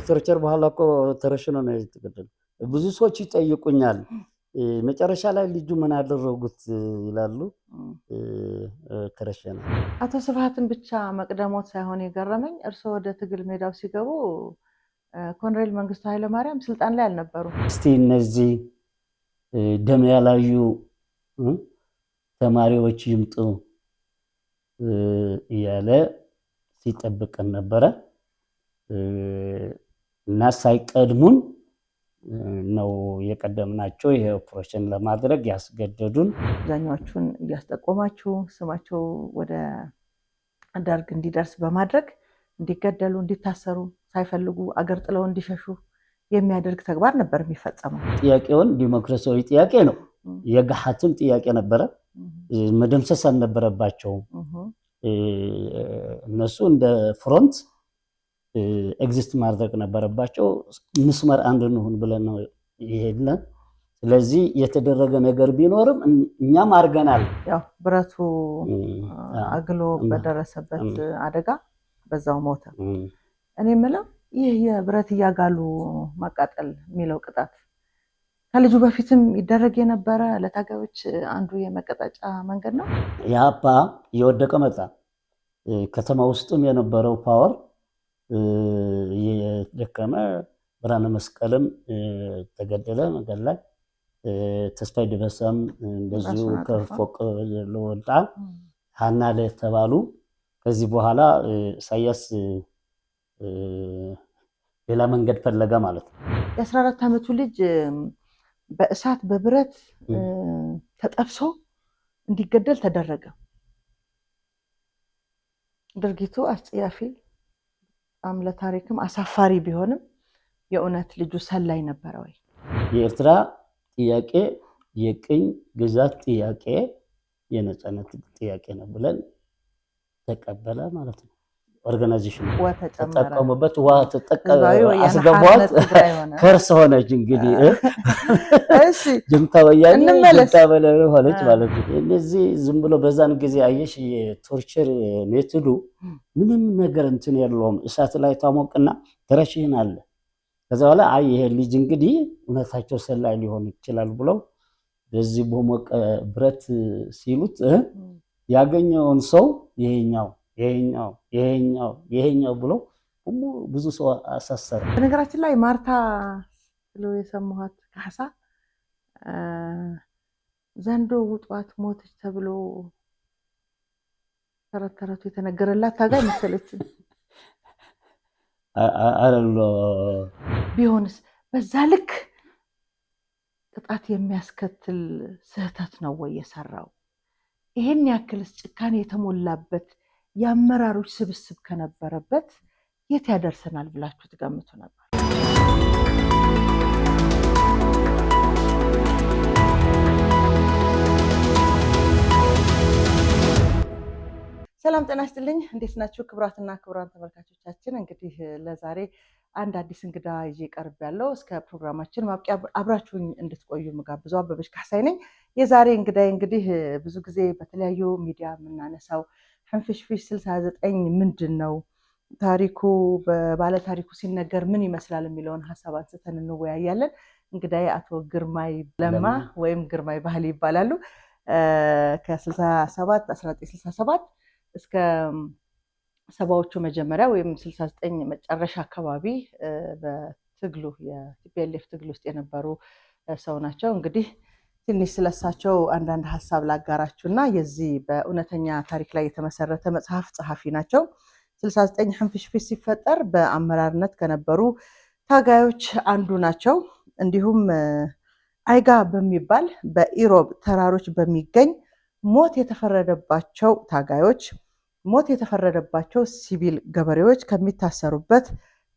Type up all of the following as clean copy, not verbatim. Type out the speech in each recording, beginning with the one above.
ከቶርቸር በኋላ እኮ ተረሽኖ ነው የተገደለው። ብዙ ሰዎች ይጠይቁኛል መጨረሻ ላይ ልጁ ምን አደረጉት ይላሉ። ተረሸነ። አቶ ስብሃትን ብቻ መቅደሞት ሳይሆን የገረመኝ እርስዎ ወደ ትግል ሜዳው ሲገቡ ኮሎኔል መንግስቱ ኃይለማርያም ስልጣን ላይ አልነበሩ። እስቲ እነዚህ ደም ያላዩ ተማሪዎች ይምጡ እያለ ሲጠብቀን ነበረ እና ሳይቀድሙን ነው የቀደምናቸው። ይሄ ኦፕሬሽን ለማድረግ ያስገደዱን። አብዛኛዎቹን እያስጠቆማችሁ ስማቸው ወደ ደርግ እንዲደርስ በማድረግ እንዲገደሉ፣ እንዲታሰሩ፣ ሳይፈልጉ አገር ጥለው እንዲሸሹ የሚያደርግ ተግባር ነበር የሚፈጸመው። ጥያቄውን ዲሞክራሲያዊ ጥያቄ ነው። የገሃትም ጥያቄ ነበረ። መደምሰስ አልነበረባቸውም። እነሱ እንደ ፍሮንት ኤግዚስት ማድረግ ነበረባቸው። መስመር አንድ እንሁን ብለን ነው ይሄድነ። ስለዚህ የተደረገ ነገር ቢኖርም እኛም አድርገናል። ያው ብረቱ አግሎ በደረሰበት አደጋ በዛው ሞተ። እኔ የምለው ይህ የብረት እያጋሉ ማቃጠል የሚለው ቅጣት ከልጁ በፊትም ይደረግ የነበረ ለታጋዮች አንዱ የመቀጣጫ መንገድ ነው። ያፓ እየወደቀ መጣ። ከተማ ውስጥም የነበረው ፓወር የደከመ፣ ብርሃነ መስቀልም ተገደለ መንገድ ላይ። ተስፋዬ ደበሳም እንደዚሁ ከፎቅ ለወጣ ሀና ለተባሉ። ከዚህ በኋላ ኢሳያስ ሌላ መንገድ ፈለገ ማለት ነው። የ14 ዓመቱ ልጅ በእሳት በብረት ተጠብሶ እንዲገደል ተደረገ። ድርጊቱ አስጸያፊ፣ በጣም ለታሪክም አሳፋሪ ቢሆንም የእውነት ልጁ ሰላይ ነበረ ወይ? የኤርትራ ጥያቄ የቅኝ ግዛት ጥያቄ የነፃነት ጥያቄ ነው ብለን ተቀበለ ማለት ነው። ኦርጋናይዜሽን ተጠቀሙበት፣ አስገቧት፣ ከርስ ሆነች። እንግዲህ እሺ ጅምታ ወያኔ ጅምታ በላይ ሆነች ማለት ነው። እነዚህ ዝም ብሎ በዛን ጊዜ አየሽ የቶርቸር ሜቶዱ ምንም ነገር እንትን የለውም። እሳት ላይ ታሞቅና ተረሽን አለ። ከዛ በኋላ አይ ይሄ ልጅ እንግዲህ እውነታቸው ሰላይ ሊሆን ይችላል ብለው በዚህ በሞቀ ብረት ሲሉት ያገኘውን ሰው ይሄኛው ብሎ ብዙ ሰው አሳሰረ። በነገራችን ላይ ማርታ ብሎ የሰማኋት ካሳ ዘንዶ ውጧት ሞተች ተብሎ ተረተረቱ የተነገረላት ታጋይ መሰለች። አረሎ ቢሆንስ በዛ ልክ ቅጣት የሚያስከትል ስህተት ነው ወይ የሰራው? ይሄን ያክልስ ጭካኔ የተሞላበት የአመራሮች ስብስብ ከነበረበት የት ያደርሰናል ብላችሁ ትገምቱ ነበር? ሰላም ጤና ይስጥልኝ። እንዴት ናችሁ? ክቡራትና ክቡራን ተመልካቾቻችን፣ እንግዲህ ለዛሬ አንድ አዲስ እንግዳ ይዤ ቀርብ ያለው እስከ ፕሮግራማችን ማብቂያ አብራችሁኝ እንድትቆዩ ምጋብዘው አበበች ካሳይ ነኝ። የዛሬ እንግዳይ እንግዲህ ብዙ ጊዜ በተለያዩ ሚዲያ የምናነሳው ሕንፍሽፍሽ 69 ምንድን ነው ታሪኩ፣ በባለ ታሪኩ ሲነገር ምን ይመስላል የሚለውን ሀሳብ አንስተን እንወያያለን። እንግዳይ አቶ ግርማይ ለማ ወይም ግርማይ ባህሌ ይባላሉ። ከ1967 እስከ ሰባዎቹ መጀመሪያ ወይም 69 መጨረሻ አካባቢ በትግሉ የቲፒኤልኤፍ ትግል ውስጥ የነበሩ ሰው ናቸው። እንግዲህ ትንሽ ስለሳቸው አንዳንድ ሀሳብ ላጋራችሁና የዚህ በእውነተኛ ታሪክ ላይ የተመሰረተ መጽሐፍ ጸሐፊ ናቸው። 69 ሕንፍሽፍሽ ሲፈጠር በአመራርነት ከነበሩ ታጋዮች አንዱ ናቸው። እንዲሁም አይጋ በሚባል በኢሮብ ተራሮች በሚገኝ ሞት የተፈረደባቸው ታጋዮች፣ ሞት የተፈረደባቸው ሲቪል ገበሬዎች ከሚታሰሩበት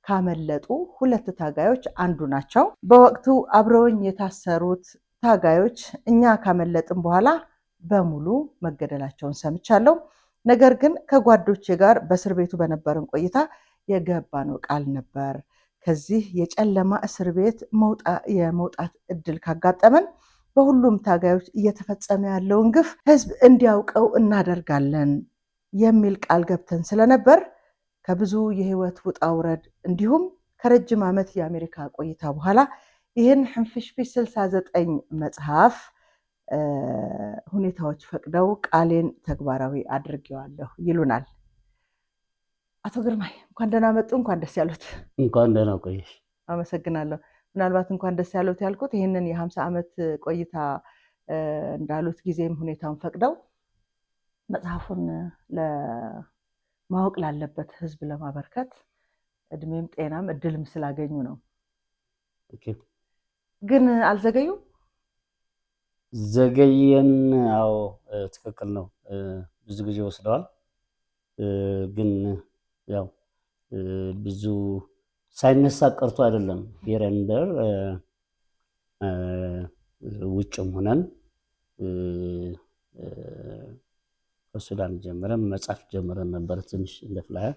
ካመለጡ 2 ታጋዮች አንዱ ናቸው። በወቅቱ አብረውኝ የታሰሩት ታጋዮች እኛ ካመለጥን በኋላ በሙሉ መገደላቸውን ሰምቻለሁ። ነገር ግን ከጓዶቼ ጋር በእስር ቤቱ በነበረን ቆይታ የገባነው ቃል ነበር፣ ከዚህ የጨለማ እስር ቤት የመውጣት እድል ካጋጠመን በሁሉም ታጋዮች እየተፈጸመ ያለውን ግፍ ህዝብ እንዲያውቀው እናደርጋለን የሚል ቃል ገብተን ስለነበር ከብዙ የህይወት ውጣ ውረድ እንዲሁም ከረጅም ዓመት የአሜሪካ ቆይታ በኋላ ይህን ሕንፍሽፍሽ 69 መጽሐፍ ሁኔታዎች ፈቅደው ቃሌን ተግባራዊ አድርጌዋለሁ ይሉናል። አቶ ግርማይ እንኳን ደህና መጡ፣ እንኳን ደስ ያሉት። እንኳን ደህና ቆየሽ። አመሰግናለሁ። ምናልባት እንኳን ደስ ያሉት ያልኩት ይህንን የ50 ዓመት ቆይታ እንዳሉት ጊዜም ሁኔታውን ፈቅደው መጽሐፉን ለማወቅ ላለበት ህዝብ ለማበርከት እድሜም ጤናም እድልም ስላገኙ ነው። ግን አልዘገዩም? ዘገየን። አዎ ትክክል ነው። ብዙ ጊዜ ወስደዋል። ግን ያው ብዙ ሳይነሳ ቀርቶ አይደለም። ሄረንደር ውጭም ሆነን ከሱዳን ጀምረን መጻፍ ጀምረን ነበር ትንሽ እንደ ፍላየር።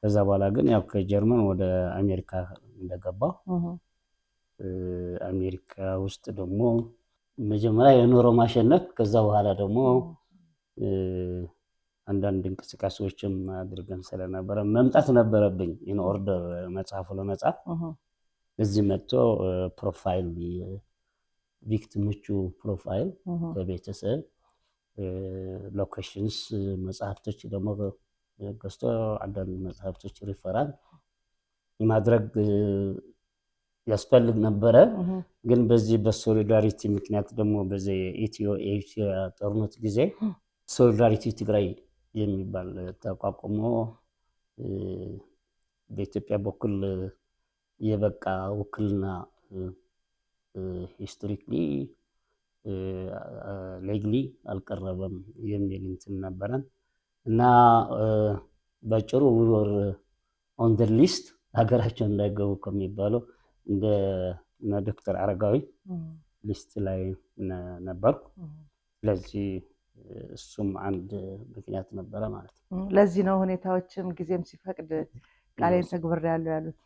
ከዛ በኋላ ግን ያው ከጀርመን ወደ አሜሪካ እንደገባው አሜሪካ ውስጥ ደግሞ መጀመሪያ የኑሮ ማሸነፍ፣ ከዛ በኋላ ደግሞ አንዳንድ እንቅስቃሴዎችም አድርገን ስለነበረ መምጣት ነበረብኝ ኢን ኦርደር መጽሐፉ ለመጻፍ። እዚህ መጥቶ ፕሮፋይል ቪክቲሞቹ ፕሮፋይል በቤተሰብ ሎኬሽንስ መጽሐፍቶች ደግሞ ገዝቶ አንዳንድ መጽሐፍቶች ሪፈራል ማድረግ ያስፈልግ ነበረ። ግን በዚህ በሶሊዳሪቲ ምክንያት ደግሞ በዚህ ኢትዮ ኤርትራ ጦርነት ጊዜ ሶሊዳሪቲ ትግራይ የሚባል ተቋቁሞ በኢትዮጵያ በኩል የበቃ ውክልና ሂስቶሪክሊ ሌግሊ አልቀረበም የሚል እንትን ነበረን እና በጭሩ ወር ኦን ዘ ሊስት ሀገራቸው እንዳይገቡ ከሚባለው እንደ ዶክተር አረጋዊ ሊስት ላይ ነበርኩ። ስለዚህ እሱም አንድ ምክንያት ነበረ ማለት ነው። ለዚህ ነው ሁኔታዎችም ጊዜም ሲፈቅድ ቃሌን ተግብሬያለሁ ያሉት።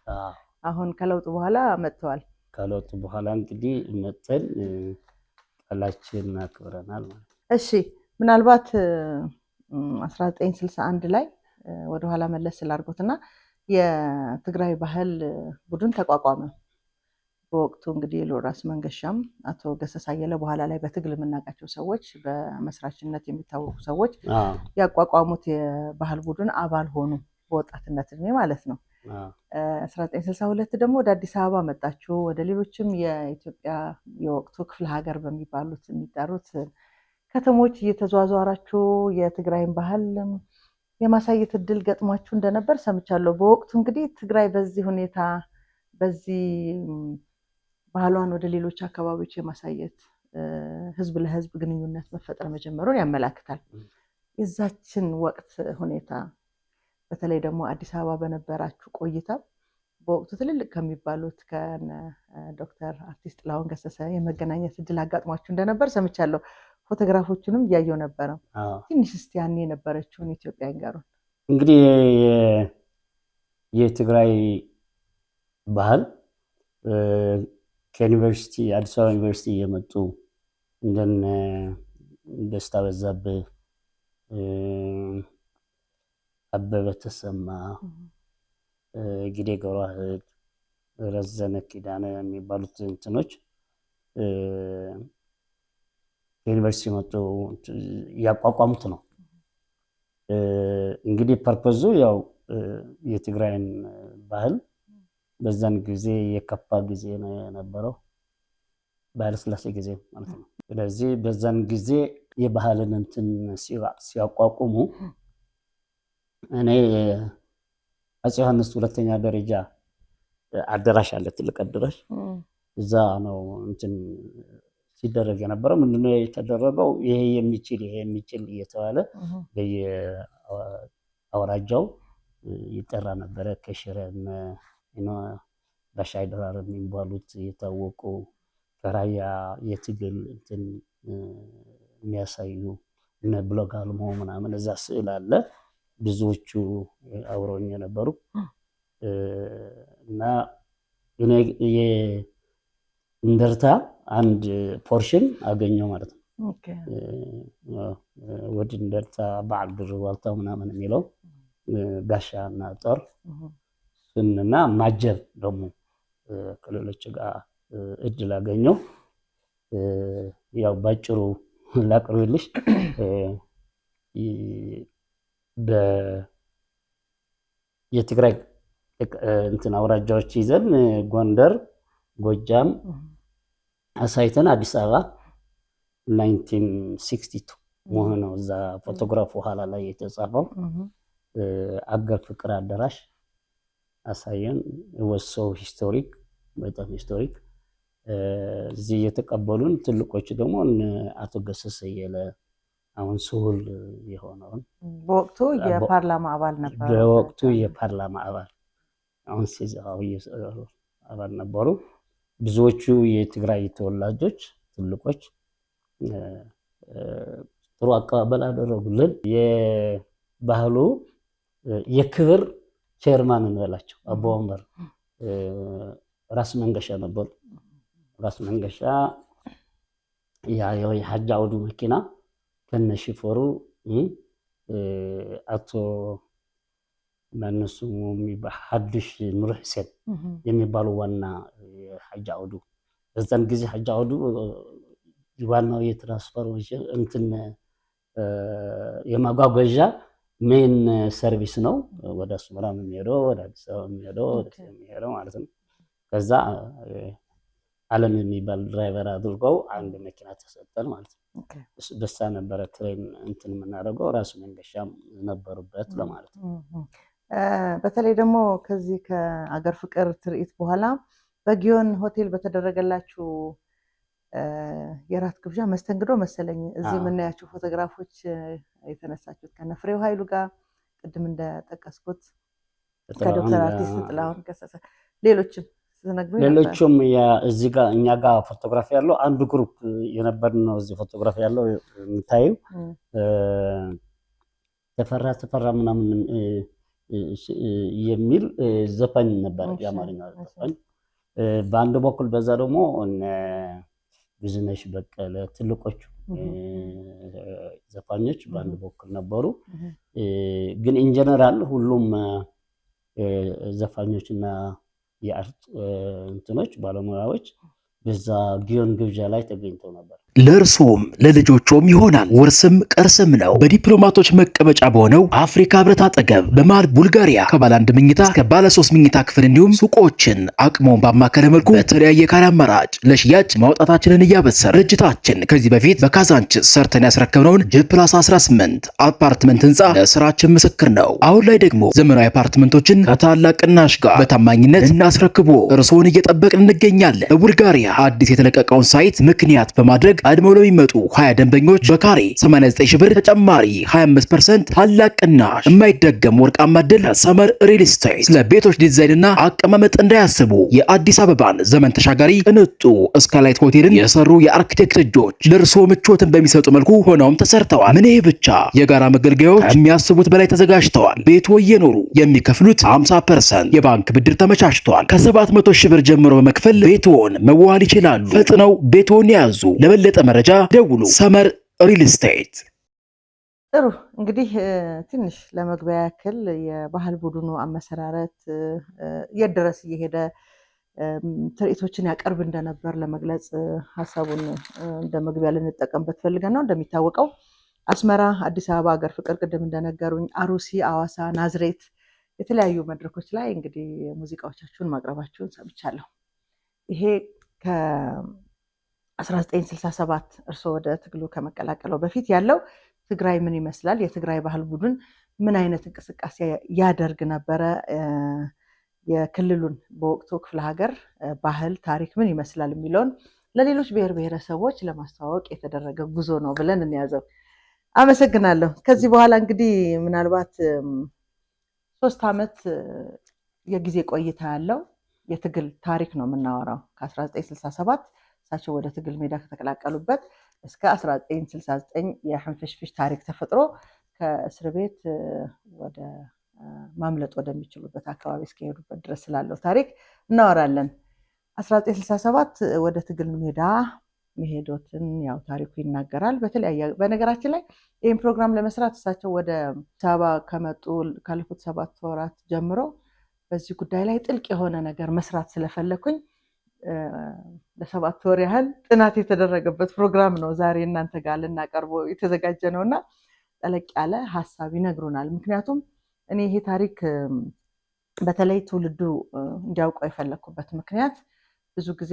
አሁን ከለውጡ በኋላ መጥተዋል። ከለውጡ በኋላ እንግዲህ መጥተን ቃላችን አክብረናል ማለት ነው። እሺ፣ ምናልባት 1961 ላይ ወደኋላ መለስ ስላድርጎትና የትግራይ ባህል ቡድን ተቋቋመ። በወቅቱ እንግዲህ ሎራስ መንገሻም አቶ ገሰሳ አየለ በኋላ ላይ በትግል የምናውቃቸው ሰዎች በመስራችነት የሚታወቁ ሰዎች ያቋቋሙት የባህል ቡድን አባል ሆኑ፣ በወጣትነት እድሜ ማለት ነው። 1962 ደግሞ ወደ አዲስ አበባ መጣችሁ። ወደ ሌሎችም የኢትዮጵያ የወቅቱ ክፍለ ሀገር በሚባሉት የሚጠሩት ከተሞች እየተዘዋወራችሁ የትግራይን ባህል የማሳየት እድል ገጥሟችሁ እንደነበር ሰምቻለሁ። በወቅቱ እንግዲህ ትግራይ በዚህ ሁኔታ በዚህ ባህሏን ወደ ሌሎች አካባቢዎች የማሳየት ህዝብ ለህዝብ ግንኙነት መፈጠር መጀመሩን ያመላክታል። የዛችን ወቅት ሁኔታ በተለይ ደግሞ አዲስ አበባ በነበራችሁ ቆይታ በወቅቱ ትልልቅ ከሚባሉት ከነ ዶክተር አርቲስት ጥላሁን ገሰሰ የመገናኘት እድል አጋጥሟችሁ እንደነበር ሰምቻለሁ። ፎቶግራፎቹንም እያየው ነበረ። ትንሽ እስቲ ያኔ የነበረችውን ኢትዮጵያ ይንገሩን። እንግዲህ የትግራይ ባህል ከዩኒቨርሲቲ አዲስ አበባ ዩኒቨርሲቲ የመጡ እንደነ ደስታ በዛብህ፣ አበበ ተሰማ፣ ጊዴ ገብረዋህድ፣ ረዘነ ኪዳነ የሚባሉት እንትኖች ዩኒቨርሲቲ መጡ ያቋቋሙት ነው። እንግዲህ ፐርፐዙ ያው የትግራይን ባህል በዛን ጊዜ የከፋ ጊዜ ነው የነበረው፣ በኃይለሥላሴ ጊዜ ማለት ነው። ስለዚህ በዛን ጊዜ የባህልን እንትን ሲያቋቁሙ እኔ አፄ ዮሐንስ ሁለተኛ ደረጃ አዳራሽ አለ፣ ትልቅ አዳራሽ። እዛ ነው እንትን ሲደረግ የነበረው። ምንድነው የተደረገው? ይሄ የሚችል እየተባለ በየአውራጃው ይጠራ ነበረ። ከሽረን በሻይ ድራር የሚባሉት የታወቁ ከራያ የትግል እንትን የሚያሳዩ እነ ብሎግ አልሞ ምናምን እዛ ስዕል አለ። ብዙዎቹ አብረውኝ የነበሩ እና እኔ እንደርታ አንድ ፖርሽን አገኘው ማለት ነው። ወድ እንደርታ በዓል ድር ዋልታው ምናምን የሚለው ጋሻ እና ጦር እሱ እና ማጀብ ደግሞ ከሌሎች ጋር እድል አገኘው። ያው ባጭሩ ላቅርብልሽ የትግራይ እንትን አውራጃዎች ይዘን ጎንደር፣ ጎጃም አሳይተን አዲስ አበባ 1962 መሆኑ እዛ ፎቶግራፍ ኋላ ላይ የተጻፈው አገር ፍቅር አዳራሽ አሳየን። ወሶ ሂስቶሪክ በጣም ሂስቶሪክ እዚህ የተቀበሉን ትልቆቹ ደግሞ አቶ ገሰሰ የለ አሁን ስሁል የሆነውን በወቅቱ የፓርላማ አባል ነበር። በወቅቱ የፓርላማ አባል አሁን ሲዛው አባል ነበሩ። ብዙዎቹ የትግራይ ተወላጆች ትልቆች ጥሩ አቀባበል አደረጉልን። የባህሉ የክብር ቼርማን እንበላቸው አቦ ወንበር ራስ መንገሻ ነበሩ። ራስ መንገሻ ያው የሐጅ አውዱ መኪና ከነሽፎሩ አቶ ማነሱ ሐዲሽ ኑር ሁሴን የሚባሉ ዋና የሐጅ አውዱ በዛን ጊዜ ሐጅ አውዱ ዋናው የትራንስፖርቴሽን እንትን የማጓጓዣ ሜን ሰርቪስ ነው። ወደ አስመራ የሚሄደው ወደ አዲስ አበባ የሚሄደው ማለት ነው። ከዛ ዓለም የሚባል ድራይቨር አድርገው አንድ መኪና ተሰጠን ማለት ነው። በሳ ነበረ ትሬን እንትን የምናደርገው ራሱ መንገሻም ነበሩበት ለማለት ነው። በተለይ ደግሞ ከዚህ ከአገር ፍቅር ትርኢት በኋላ በጊዮን ሆቴል በተደረገላችሁ የራት ግብዣ መስተንግዶ መሰለኝ እዚህ የምናያቸው ፎቶግራፎች የተነሳችሁት ከነፍሬው ኃይሉ ጋር ቅድም እንደጠቀስኩት ከዶክተር አርቲስት ጥላሁን ገሰሰ ሌሎችም እዚህ ጋር እኛ ጋር ፎቶግራፍ ያለው አንዱ ግሩፕ የነበርን ነው። እዚህ ፎቶግራፍ ያለው የምታየው ተፈራ ምናምን የሚል ዘፋኝ ነበር፣ የአማርኛ ዘፋኝ በአንድ በኩል። በዛ ደግሞ ብዙነሽ በቀለ ትልቆቹ ዘፋኞች በአንድ በኩል ነበሩ። ግን ኢንጀነራል ሁሉም ዘፋኞችና የአርት እንትኖች ባለሙያዎች በዛ ጊዮን ግብዣ ላይ ተገኝተው ነበር። ለእርሶም ለልጆቹም ይሆናል። ውርስም ቅርስም ነው። በዲፕሎማቶች መቀመጫ በሆነው አፍሪካ ህብረት አጠገብ በመሃል ቡልጋሪያ ከባለ 1 መኝታ እስከ ባለ 3 መኝታ ክፍል እንዲሁም ሱቆችን አቅሞን ባማከለ መልኩ በተለያየ ካሬ አማራጭ ለሽያጭ ማውጣታችንን እያበሰረ ድርጅታችን ከዚህ በፊት በካዛንችስ ሰርተን ያስረከብነውን +18 አፓርትመንት ህንፃ ለስራችን ምስክር ነው። አሁን ላይ ደግሞ ዘመናዊ አፓርትመንቶችን ከታላቅ ቅናሽ ጋር በታማኝነት እናስረክቦ እርሶን እየጠበቅን እንገኛለን። በቡልጋሪያ አዲስ የተለቀቀውን ሳይት ምክንያት በማድረግ ቀድመው ለሚመጡ 20 ደንበኞች በካሬ 89 ሺህ ብር ተጨማሪ 25% ታላቅ ቅናሽ የማይደገም ወርቃማ ዕድል ሰመር ሪል ስቴት። ስለ ቤቶች ዲዛይንና አቀማመጥ እንዳያስቡ የአዲስ አበባን ዘመን ተሻጋሪ ቅንጡ ስካይላይት ሆቴልን የሰሩ የአርኪቴክት እጆች ለእርሶ ምቾትን በሚሰጡ መልኩ ሆነውም ተሰርተዋል። ምን ይሄ ብቻ የጋራ መገልገያዎች ከሚያስቡት በላይ ተዘጋጅተዋል። ቤቶ እየኖሩ የሚከፍሉት 50% የባንክ ብድር ተመቻችቷል። ከ700 ሺህ ብር ጀምሮ በመክፈል ቤቶን መዋል ይችላሉ። ፈጥነው ቤቶን ያዙ። ለበለጠ መረጃ ደውሉ። ሰመር ሪል ስቴት። ጥሩ እንግዲህ ትንሽ ለመግቢያ ያክል የባህል ቡድኑ አመሰራረት የት ድረስ እየሄደ ትርኢቶችን ያቀርብ እንደነበር ለመግለጽ ሀሳቡን እንደ መግቢያ ልንጠቀምበት ፈልገን ነው። እንደሚታወቀው አስመራ፣ አዲስ አበባ፣ አገር ፍቅር ቅድም እንደነገሩኝ አሩሲ፣ አዋሳ፣ ናዝሬት የተለያዩ መድረኮች ላይ እንግዲህ ሙዚቃዎቻችሁን ማቅረባችሁን ሰምቻለሁ። ይሄ ከ1967 እርስዎ ወደ ትግሉ ከመቀላቀለው በፊት ያለው ትግራይ ምን ይመስላል? የትግራይ ባህል ቡድን ምን አይነት እንቅስቃሴ ያደርግ ነበረ? የክልሉን በወቅቱ ክፍለ ሀገር ባህል ታሪክ ምን ይመስላል የሚለውን ለሌሎች ብሔር ብሔረሰቦች ለማስተዋወቅ የተደረገ ጉዞ ነው ብለን እንያዘው። አመሰግናለሁ። ከዚህ በኋላ እንግዲህ ምናልባት 3 ዓመት የጊዜ ቆይታ ያለው የትግል ታሪክ ነው የምናወራው። ከ1967 እሳቸው ወደ ትግል ሜዳ ከተቀላቀሉበት እስከ 1969 የሕንፍሽፍሽ ታሪክ ተፈጥሮ ከእስር ቤት ወደ ማምለጥ ወደሚችሉበት አካባቢ እስከሄዱበት ድረስ ስላለው ታሪክ እናወራለን። 1967 ወደ ትግል ሜዳ መሄዶትን ያው ታሪኩ ይናገራል። በነገራችን ላይ ይህን ፕሮግራም ለመስራት እሳቸው ወደ አዲስ አበባ ከመጡ ካለፉት 7 ወራት ጀምሮ በዚህ ጉዳይ ላይ ጥልቅ የሆነ ነገር መስራት ስለፈለኩኝ ለ7 ወር ያህል ጥናት የተደረገበት ፕሮግራም ነው ዛሬ እናንተ ጋር ልናቀርበው የተዘጋጀ ነውና ጠለቅ ያለ ሐሳብ ይነግሩናል። ምክንያቱም እኔ ይሄ ታሪክ በተለይ ትውልዱ እንዲያውቀው የፈለኩበት ምክንያት ብዙ ጊዜ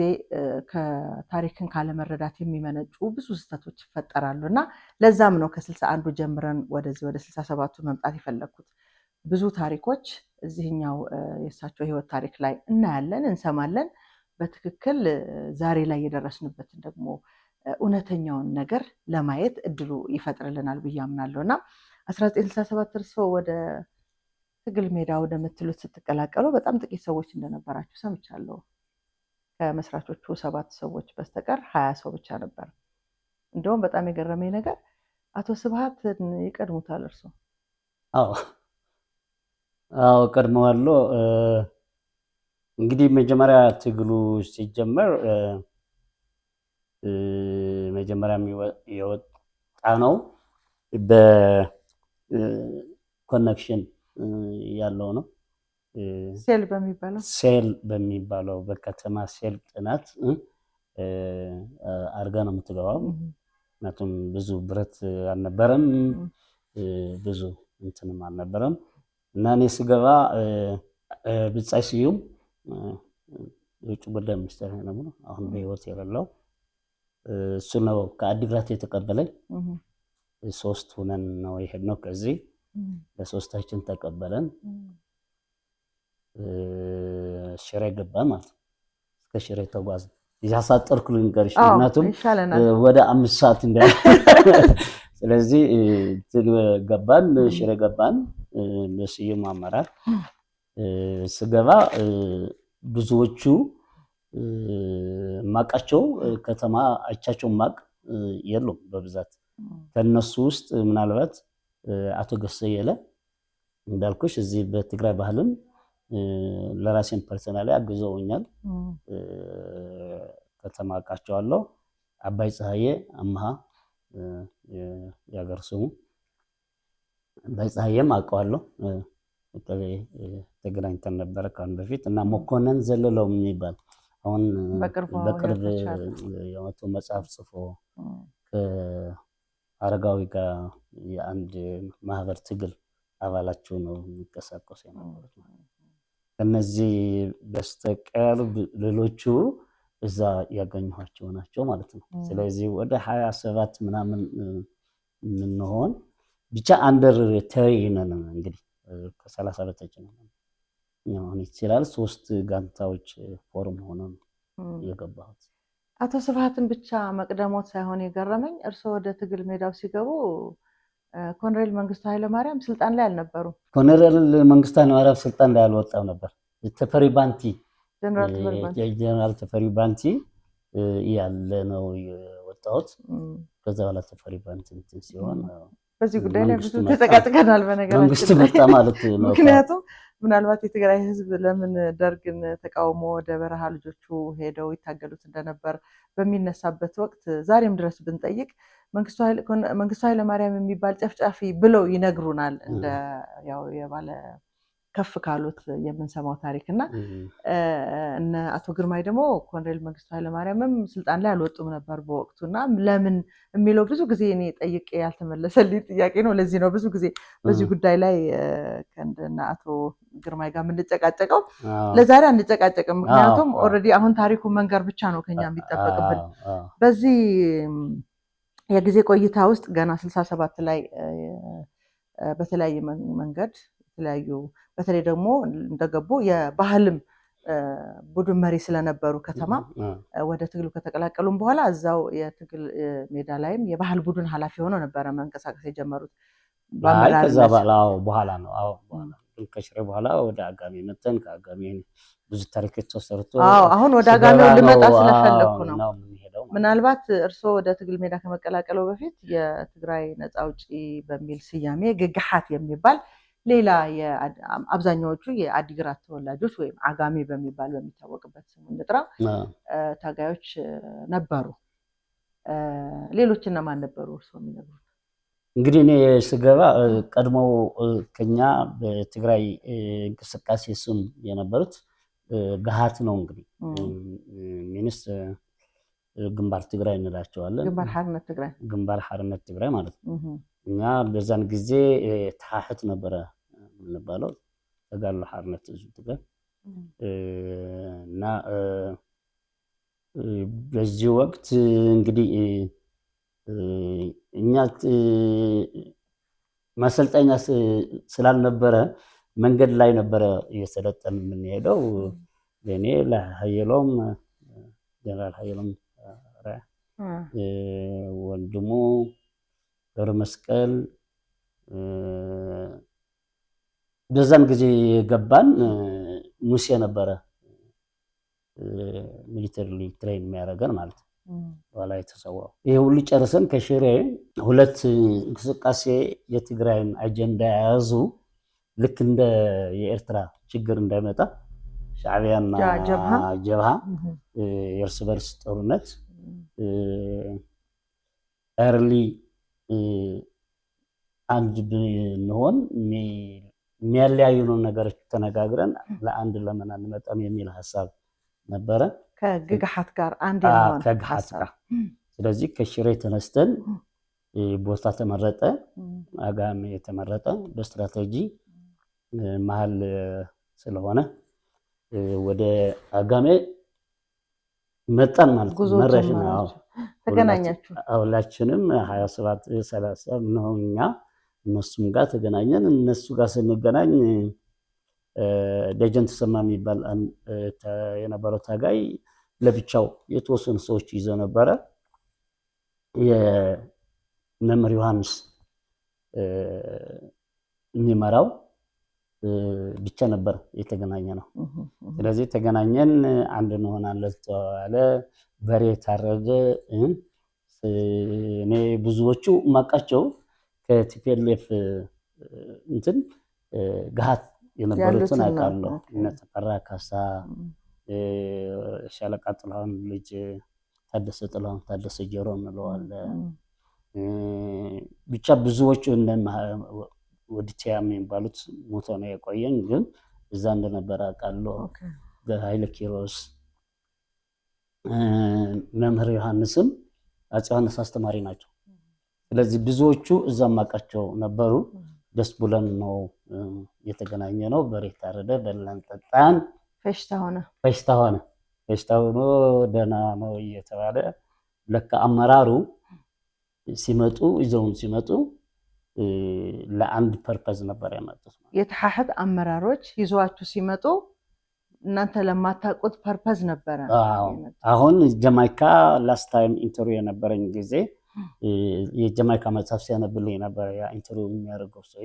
ከታሪክን ካለመረዳት የሚመነጩ ብዙ ስህተቶች ይፈጠራሉና ለዛም ነው ከ61 ጀምረን ወደዚህ ወደ 67 መምጣት የፈለኩት። ብዙ ታሪኮች እዚህኛው የእሳቸው ህይወት ታሪክ ላይ እናያለን፣ እንሰማለን። በትክክል ዛሬ ላይ የደረስንበትን ደግሞ እውነተኛውን ነገር ለማየት እድሉ ይፈጥርልናል ብዬ አምናለሁና 1967 እርሶ ወደ ትግል ሜዳ ወደምትሉት ስትቀላቀሉ በጣም ጥቂት ሰዎች እንደነበራችሁ ሰምቻለሁ። ከመስራቾቹ 7 ሰዎች በስተቀር 20 ሰው ብቻ ነበር። እንደውም በጣም የገረመኝ ነገር አቶ ስብሃትን ይቀድሙታል እርሶ? አዎ ቀድመዋለሁ። እንግዲህ መጀመሪያ ትግሉ ሲጀመር መጀመሪያ የወጣ ነው በኮኔክሽን ያለው ነው። ሴል በሚባለው በከተማ ሴል ጥናት አርጋ ነው የምትገባው። ምክንያቱም ብዙ ብረት አልነበረም፣ ብዙ እንትንም አልነበረም እና እኔ ስገባ ብጻይ ስዩም የውጭ ጉዳይ ሚኒስትር ነው፣ አሁን በህይወት የሌለው እሱ ነው ከአዲግራት የተቀበለኝ። 3 ሆነን ነው የሄድነው። ከዚህ ለሶስታችን ተቀበለን ሽሬ ገባን ማለት ነው። እስከ ሽሬ ተጓዝን። ያሳጠርኩ ልንገርሽ፣ ምክንያቱም ወደ 5 ሰዓት እንዳለ። ስለዚህ ገባን፣ ሽሬ ገባን በስዩም አመራር። ስገባ ብዙዎቹ ማቃቸው ከተማ አቻቸው ማቅ የሉም በብዛት። ከነሱ ውስጥ ምናልባት አቶ ገሰየለ እንዳልኩሽ እዚህ በትግራይ ባህልም ለራሴን ፐርሰናሊ አግዘውኛል። ከተማ አውቃቸዋለሁ። አባይ ፀሐዬ አምሃ ያገር ስሙ አባይ ፀሐዬም አውቀዋለሁ። ተገናኝተን ነበረ ካሁን በፊት እና መኮንን ዘለለው የሚባል አሁን በቅርብ የመቶ መጽሐፍ ጽፎ ከአረጋዊ ጋር የአንድ ማህበር ትግል አባላቸው ነው የሚንቀሳቀሱ የነበሩት። ከነዚህ በስተቀር ሌሎቹ እዛ ያገኘኋቸው ናቸው ማለት ነው። ስለዚህ ወደ 27 ምናምን የምንሆን ብቻ አንደር ተሪ ነን እንግዲህ ከ30 በታች ነው ይችላል። 3 ጋንታዎች ፎርም ሆነን የገባሁት። አቶ ስብሃትን ብቻ መቅደሞት ሳይሆን የገረመኝ እርሶ ወደ ትግል ሜዳው ሲገቡ ኮሎኔል መንግስቱ ኃይለማርያም ስልጣን ላይ አልነበሩም። ኮሎኔል መንግስቱ ኃይለማርያም ስልጣን ላይ አልወጣም ነበር። ተፈሪ ባንቲ ጀነራል ተፈሪ ባንቲ ያለ ነው የወጣሁት። ከዛ በኋላ ተፈሪ ባንቲ እንትን ሲሆን በዚህ ጉዳይ ላይ ብዙ ተጠቃጥቀናል። በነገራችን መንግስት መጣ ማለት ነው። ምክንያቱም ምናልባት የትግራይ ህዝብ ለምን ደርግን ተቃውሞ ወደ በረሃ ልጆቹ ሄደው ይታገሉት እንደነበር በሚነሳበት ወቅት ዛሬም ድረስ ብንጠይቅ መንግስቱ ኃይለማርያም የሚባል ጨፍጫፊ ብለው ይነግሩናል። እንደ ያው የባለ ከፍ ካሉት የምንሰማው ታሪክና እነ አቶ ግርማይ ደግሞ ኮሎኔል መንግስቱ ኃይለማርያምም ስልጣን ላይ አልወጡም ነበር በወቅቱና ለምን የሚለው ብዙ ጊዜ እኔ ጠይቄ ያልተመለሰልኝ ጥያቄ ነው። ለዚህ ነው ብዙ ጊዜ በዚህ ጉዳይ ላይ ከእንደና አቶ ግርማይ ጋር የምንጨቃጨቀው። ለዛሬ አንጨቃጨቅም፣ ምክንያቱም ኦልሬዲ አሁን ታሪኩን መንገር ብቻ ነው ከኛ የሚጠበቅብን። በዚህ የጊዜ ቆይታ ውስጥ ገና 67 ላይ በተለያየ መንገድ የተለያዩ በተለይ ደግሞ እንደገቡ የባህልም ቡድን መሪ ስለነበሩ ከተማ ወደ ትግሉ ከተቀላቀሉም በኋላ እዛው የትግል ሜዳ ላይም የባህል ቡድን ኃላፊ ሆነው ነበረ መንቀሳቀስ የጀመሩት። ከዛ በኋላ ነው ከሽሬ በኋላ ወደ አጋሜ መተን ከአጋሜ ብዙ ታሪኮች ተሰርቶ አሁን ወደ አጋሜው ልመጣ ስለፈለኩ ነው። ምናልባት እርሶ ወደ ትግል ሜዳ ከመቀላቀለው በፊት የትግራይ ነፃ አውጪ በሚል ስያሜ ግግሓት የሚባል ሌላ አብዛኛዎቹ የአዲግራት ተወላጆች ወይም አጋሜ በሚባል በሚታወቅበት ስም እንጥራ ታጋዮች ነበሩ። ሌሎች እነማን ነበሩ እርሶ የሚነግሩት? እንግዲህ እኔ ስገባ ቀድሞው ከኛ በትግራይ እንቅስቃሴ ስም የነበሩት ገሃት ነው። እንግዲህ ሚኒስትር ግንባር ትግራይ እንላቸዋለን። ግንባር ሓርነት ትግራይ ማለት ነው። እኛ በዛን ጊዜ ተሓሕት ነበረ የምንባለው ተጋድሎ ሓርነት ህዝቢ ትግራይ እና በዚህ ወቅት እንግዲህ እኛ ማሰልጠኛ ስላልነበረ መንገድ ላይ ነበረ እየሰለጠን የምንሄደው። ለእኔ ለሀየሎም ጀነራል ሀየሎም ወንድሙ ገብረ መስቀል በዛን ጊዜ የገባን ሙሴ ነበረ ሚሊተሪ ትሬን የሚያደርገን ማለት ነው። በኋላ የተሰዋው ይሄ ሁሉ ጨርሰን ከሽሬ ሁለት እንቅስቃሴ የትግራይን አጀንዳ የያዙ ልክ እንደ የኤርትራ ችግር እንዳይመጣ ሻዕቢያና ጀብሃ የእርስ በርስ ጦርነት ኤርሊ አንድ ብንሆን የሚያለያዩን ነገሮች ተነጋግረን ለአንድ ለምን አንመጣም የሚል ሀሳብ ነበረ። ከግግሓት ጋር አንድ የሆነ ከግግሓት ጋር ስለዚህ ከሽሬ ተነስተን ቦታ ተመረጠ፣ አጋሜ የተመረጠ በስትራቴጂ መሀል ስለሆነ ወደ አጋሜ መጣን ማለት ነው። መረሽና ተገናኛችሁ? ሁላችንም 27 30 ነው እኛ እነሱም ጋር ተገናኘን። እነሱ ጋር ስንገናኝ ደጀን ተሰማ የሚባል የነበረው ታጋይ ለብቻው የተወሰኑ ሰዎች ይዞ ነበረ። የመምህር ዮሐንስ የሚመራው ብቻ ነበር የተገናኘ ነው። ስለዚህ ተገናኘን፣ አንድ እንሆናለን ተባለ። በሬ ታረደ። እኔ ብዙዎቹ ማቃቸው ከቲፒኤልኤፍ እንትን ገሃት የነበሩትን አውቃለሁ። እነ ተፈራ ካሳ፣ ሻለቃ ጥላሁን ልጅ ታደሰ ጥላሁን፣ ታደሰ ጀሮ እንለዋለን። ብቻ ብዙዎቹ ወዲቲያ የሚባሉት ሞቶ ነው የቆየን፣ ግን እዛ እንደነበረ አውቃለሁ። በኃይለ ኪሮስ መምህር ዮሐንስም አፄ ዮሐንስ አስተማሪ ናቸው። ስለዚህ ብዙዎቹ እዛም አውቃቸው ነበሩ። ደስ ብለን ነው የተገናኘ ነው። በሬ ታረደ፣ በላን ጠጣን፣ ፌሽታ ሆነ። ፌሽታ ሆኖ ደህና ነው እየተባለ ለካ አመራሩ ሲመጡ ይዘውን ሲመጡ ለአንድ ፐርፐዝ ነበር ያመጡት። የተሓሕት አመራሮች ይዘዋችሁ ሲመጡ እናንተ ለማታውቁት ፐርፐዝ ነበረ። አሁን ጀማይካ ላስት ታይም ኢንተርቪው የነበረኝ ጊዜ የጀማይካ መጽሐፍ ሲያነብልኝ ነበረ። ያ ኢንተርቪው የሚያደርገው ሰው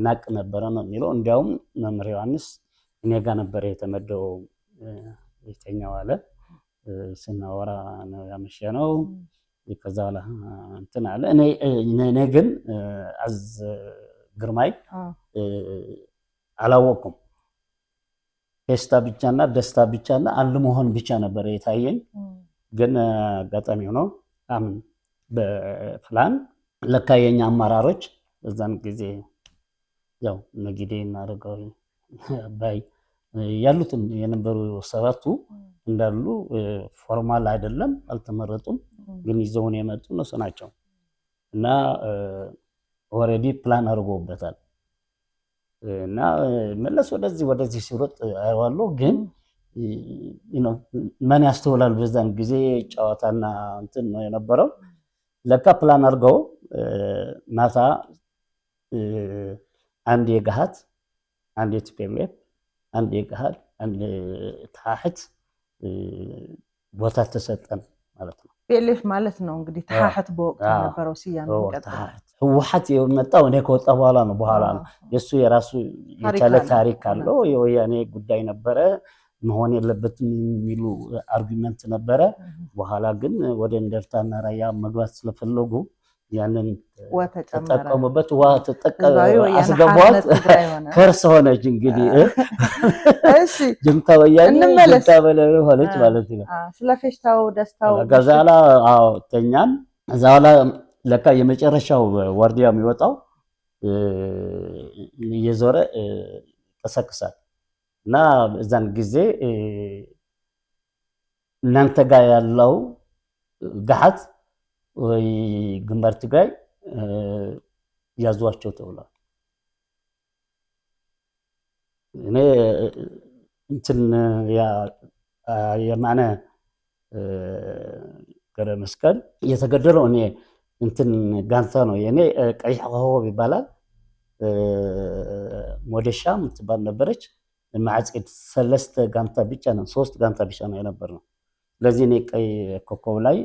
ናቅ ነበረ ነው የሚለው። እንዲያውም መምህር ዮሐንስ እኔ ጋር ነበረ የተመደበው። የተኛው አለ ስናወራ ነው ያመሸነው። ከዛ በኋላ እንትን አለ። እኔ ግን አዝ ግርማይ አላወቅኩም። ፌስታ ብቻና ደስታ ብቻና አንድ መሆን ብቻ ነበር የታየኝ። ግን አጋጣሚ ሆኖ አምን በፕላን ለካ የኛ አመራሮች በዛን ጊዜ ያው ነጊዴ እናደርገው ባይ ያሉትን የነበሩ ሰባቱ እንዳሉ ፎርማል አይደለም፣ አልተመረጡም፣ ግን ይዘውን የመጡ እነሱ ናቸው እና ኦልሬዲ ፕላን አድርጎበታል። እና መለስ ወደዚህ ሲሮጥ አይዋለሁ። ግን ማን ያስተውላል? በዛን ጊዜ ጨዋታና እንትን ነው የነበረው። ለካ ፕላን አድርገው ማታ አንድ የገሃት አንድ የቲፒኤልኤፍ አንድ የገሃድ አንድ ተሓሕት ቦታ ተሰጠን ማለት ነው። ቲፒኤልኤፍ ማለት ነው እንግዲህ ተሓሕት በወቅቱ የነበረው ስያሜ ቀጥታ ህወሓት የመጣው እኔ ከወጣ በኋላ ነው። በኋላ ነው የሱ የራሱ የቻለ ታሪክ አለው። የወያኔ ጉዳይ ነበረ፣ መሆን የለበትም የሚሉ አርጊመንት ነበረ። በኋላ ግን ወደ እንደርታና ራያ መግባት ስለፈለጉ ያንን ተጠቀሙበት። አስገቧት፣ ከርስ ሆነች። እንግዲህ እሺ ጅምታ ወያኔ ጅምታ በለው ሆነች ማለት ነው። ስለ ፌሽታው ደስታው ከዛ በኋላ ተኛን። ከዛ በኋላ ለካ የመጨረሻው ወርዲያ የሚወጣው እየዞረ ቀሰቅሳል እና እዛን ጊዜ እናንተ ጋር ያለው ጋሓት ወይ ግንባር ትግራይ ያዟቸው ተብሏል። እኔ እንትን የማነ ገብረ መስቀል የተገደለው እኔ እንትን ጋንታ ነው የኔ ቀይ ኮኸብ ይባላል። ሞደሻ ምትባል ነበረች። ማዕጽድ 3 ጋንታ ብቻ ነው 3 ጋንታ ብቻ ነው የነበረው። ስለዚህ እኔ ቀይ ኮከብ ላይ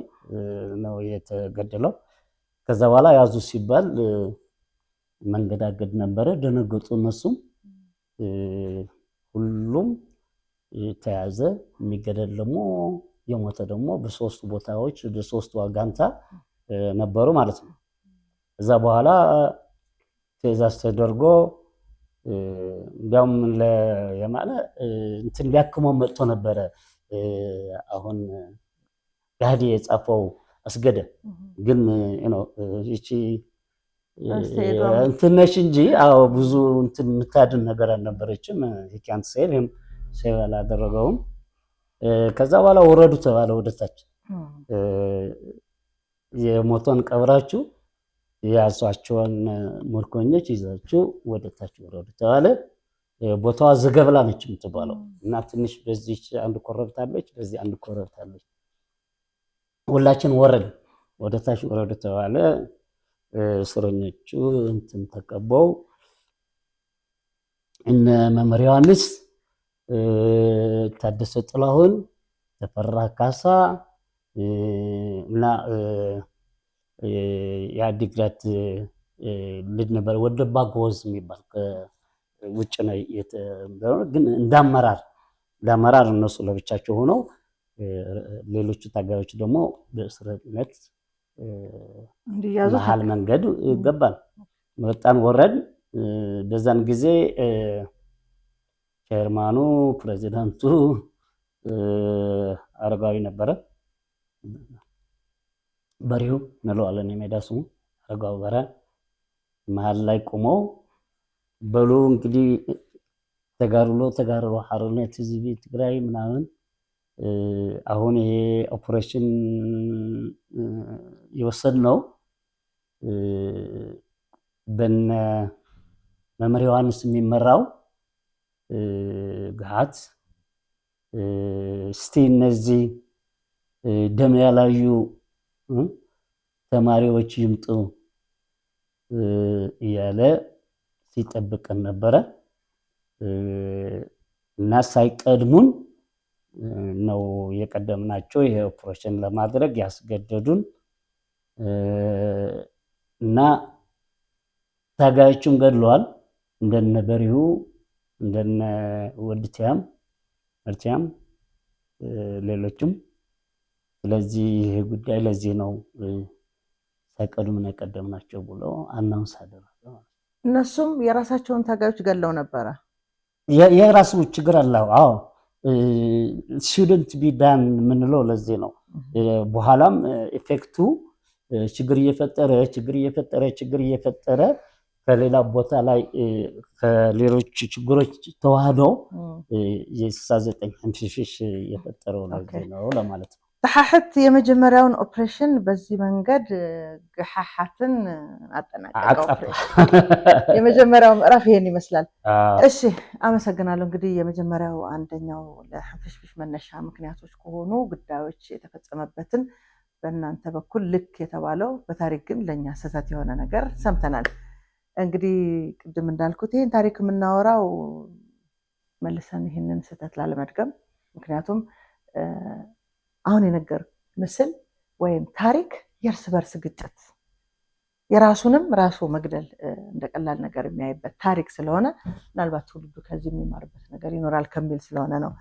ነው የተገደለው። ከዛ በኋላ ያዙ ሲባል መንገዳገድ ነበረ። ደነገጡ እነሱም። ሁሉም ተያዘ። የሚገደል ደግሞ የሞተ ደግሞ በ3 ቦታዎች በ3 ጋንታ ነበሩ ማለት ነው። እዛ በኋላ ትዕዛዝ ተደርጎ እንዲያውም ለየማነ እንትን ሊያክመው መጥቶ ነበረ። አሁን ጋዲ የጻፈው አስገደ ግን እቺ እንትን ነሽ እንጂ ብዙ እንትን የምታድን ነገር አልነበረችም። ሂካንት ሴልም ሴል አላደረገውም። ከዛ በኋላ ወረዱ ተባለ ወደታች። የሞቶን ቀብራችሁ የያዟቸውን ምርኮኞች ይዛችሁ ወደታች ወረዱ ተባለ። ቦታዋ ዘገብላ ነች የምትባለው እና ትንሽ በዚህ አንድ ኮረብታ አለች፣ በዚህ አንድ ኮረብታ አለች። ሁላችን ወረድ ወደታች ወረዱ ተባለ። እስረኞቹ እንትን ተቀበው እነ መምህር ዮሐንስ፣ ታደሰ ጥላሁን፣ ተፈራ ካሳ እና የአዲግራት ልጅ ነበር ወደባ ጎዝ የሚባል ውጭ ነው የተባለው። ግን እንዳመራር እነሱ ለብቻቸው ሆነው ሌሎቹ ታጋዮች ደግሞ በእስረኝነት መሀል መንገድ ገባን። ወጣን ወረድ። በዛን ጊዜ ቼርማኑ ፕሬዚዳንቱ አረጋዊ ነበረ። በሪሁ እንለዋለን የሜዳ ስሙ አረጋዊ በረ መሀል ላይ ቆመው በሉ እንግዲህ ተጋርሎ ሓርነት ህዝቢ ትግራይ ምናምን አሁን ይሄ ኦፕሬሽን የወሰድነው በነ መምህር ዮሐንስ የሚመራው ጋት እስቲ እነዚህ ደም ያላዩ ተማሪዎች ይምጡ እያለ ሲጠብቀን ነበረ እና ሳይቀድሙን ነው የቀደምናቸው። ይሄ ኦፕሬሽን ለማድረግ ያስገደዱን እና ታጋዮቹን ገድለዋል። እንደነ በሪሁ እንደነ ወድቲያም መርቲያም ሌሎችም። ስለዚህ ይሄ ጉዳይ ለዚህ ነው ሳይቀድሙን የቀደምናቸው ብሎ አናውንስ አደረገ። እነሱም የራሳቸውን ታጋዮች ገድለው ነበረ። የራሱ ችግር አለው። አዎ shouldn't be done ምንለው ለዚህ ነው። በኋላም ኢፌክቱ ችግር እየፈጠረ ከሌላ ቦታ ላይ ከሌሎች ችግሮች ተዋህዶ የ69 ህንፍሽሽ የፈጠረው ለዚህ ነው ለማለት ነው። ተሐሕት የመጀመሪያውን ኦፕሬሽን በዚህ መንገድ ግሓሓትን አጠናቀቀው። የመጀመሪያው ምዕራፍ ይሄን ይመስላል። እሺ አመሰግናለሁ። እንግዲህ የመጀመሪያው አንደኛው ለህንፍሽፍሽ መነሻ ምክንያቶች ከሆኑ ጉዳዮች የተፈጸመበትን በእናንተ በኩል ልክ የተባለው በታሪክ ግን ለኛ ስህተት የሆነ ነገር ሰምተናል። እንግዲህ ቅድም እንዳልኩት ይሄን ታሪክ የምናወራው መልሰን ይሄንን ስህተት ላለመድገም፣ ምክንያቱም አሁን የነገር ምስል ወይም ታሪክ የእርስ በርስ ግጭት የራሱንም ራሱ መግደል እንደቀላል ነገር የሚያይበት ታሪክ ስለሆነ ምናልባት ትውልዱ ከዚህ የሚማርበት ነገር ይኖራል ከሚል ስለሆነ ነው።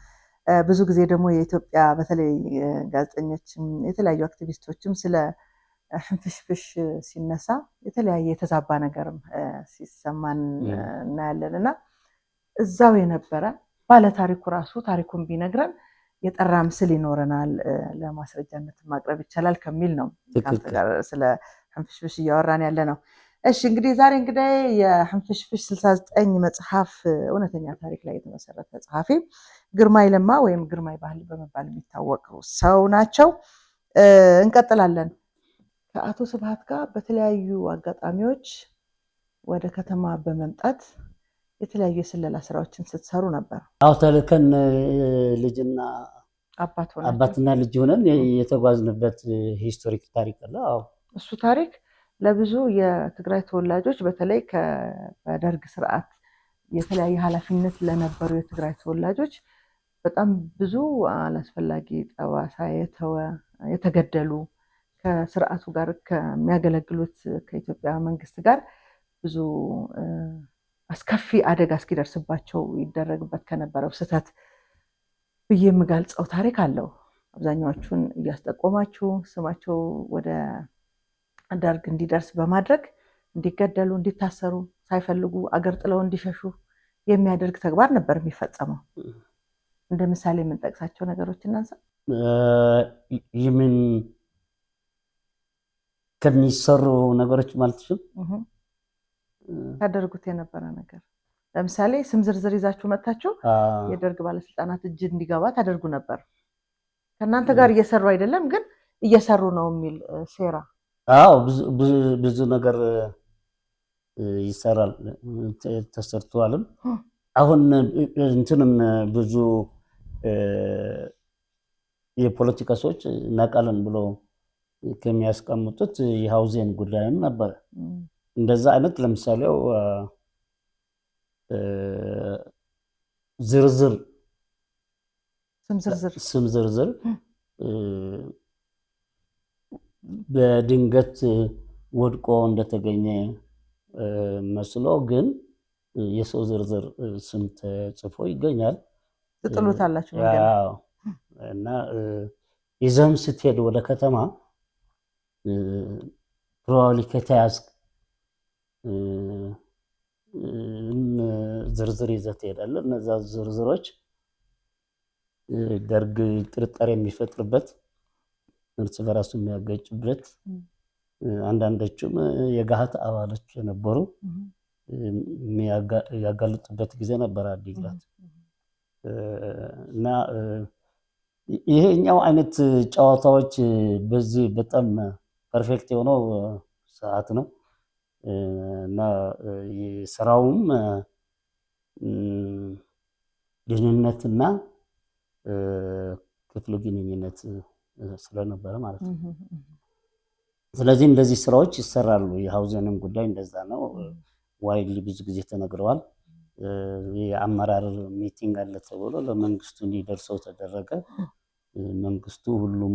ብዙ ጊዜ ደግሞ የኢትዮጵያ በተለይ ጋዜጠኞችም የተለያዩ አክቲቪስቶችም ስለ ህንፍሽፍሽ ሲነሳ የተለያየ የተዛባ ነገርም ሲሰማን እናያለን እና እዛው የነበረ ባለ ታሪኩ ራሱ ታሪኩን ቢነግረን የጠራ ምስል ይኖረናል፣ ለማስረጃነት ማቅረብ ይቻላል ከሚል ነው ስለ ሕንፍሽፍሽ እያወራን ያለ ነው። እሺ እንግዲህ ዛሬ እንግዲህ የሕንፍሽፍሽ 69 መጽሐፍ እውነተኛ ታሪክ ላይ የተመሰረተ ጸሐፊ ግርማይ ለማ ወይም ግርማይ ባህል በመባል የሚታወቀው ሰው ናቸው። እንቀጥላለን። ከአቶ ስብሐት ጋር በተለያዩ አጋጣሚዎች ወደ ከተማ በመምጣት የተለያዩ የስለላ ስራዎችን ስትሰሩ ነበር። አዎ ተልከን ልጅና አባትና ልጅ ሆነን የተጓዝንበት ሂስቶሪክ ታሪክ አለ። አዎ እሱ ታሪክ ለብዙ የትግራይ ተወላጆች በተለይ በደርግ ስርዓት የተለያየ ኃላፊነት ለነበሩ የትግራይ ተወላጆች በጣም ብዙ አላስፈላጊ ጠባሳ የተገደሉ ከስርዓቱ ጋር ከሚያገለግሉት ከኢትዮጵያ መንግስት ጋር ብዙ አስከፊ አደጋ እስኪደርስባቸው ይደረግበት ከነበረው ስህተት ብዬ የምገልጸው ታሪክ አለው። አብዛኛዎቹን እያስጠቆማችሁ ስማቸው ወደ ደርግ እንዲደርስ በማድረግ እንዲገደሉ፣ እንዲታሰሩ፣ ሳይፈልጉ አገር ጥለው እንዲሸሹ የሚያደርግ ተግባር ነበር የሚፈጸመው። እንደ ምሳሌ የምንጠቅሳቸው ነገሮች እናንሳ። ይምን ከሚሰሩ ነገሮች ማለት ነው ታደርጉት የነበረ ነገር ለምሳሌ ስም ዝርዝር ይዛችሁ መጣችሁ የደርግ ባለስልጣናት እጅ እንዲገባ ታደርጉ ነበር። ከእናንተ ጋር እየሰሩ አይደለም ግን እየሰሩ ነው የሚል ሴራ። አዎ ብዙ ነገር ይሰራል ተሰርቷልም። አሁን እንትንም ብዙ የፖለቲካ ሰዎች እናቃለን ብሎ ከሚያስቀምጡት የሃውዜን ጉዳይም ነበር። እንደዛ አይነት ለምሳሌው ዝርዝር ስም ዝርዝር በድንገት ወድቆ እንደተገኘ መስሎ ግን የሰው ዝርዝር ስም ተጽፎ ይገኛል። ትጥሉታላችሁ እና ይዘም ስትሄድ ወደ ከተማ ፕሮባብሊ ከተያዝክ ዝርዝር ይዘህ ትሄዳለህ። እነዛ ዝርዝሮች ደርግ ጥርጣሬ የሚፈጥርበት እርስ በራሱ የሚያገጭበት አንዳንዶቹም የጋህት አባሎች የነበሩ ያጋልጡበት ጊዜ ነበር አዲግራት እና ይሄኛው አይነት ጨዋታዎች በዚህ በጣም ፐርፌክት የሆነው ሰዓት ነው እና የስራውም ግንኙነትና ክፍሉ ግንኙነት ስለነበረ ማለት ነው። ስለዚህ እንደዚህ ስራዎች ይሰራሉ። የሃውዜንም ጉዳይ እንደዛ ነው። ዋይድሊ ብዙ ጊዜ ተነግረዋል። የአመራር ሚቲንግ አለ ተብሎ ለመንግስቱ እንዲደርሰው ተደረገ። መንግስቱ ሁሉም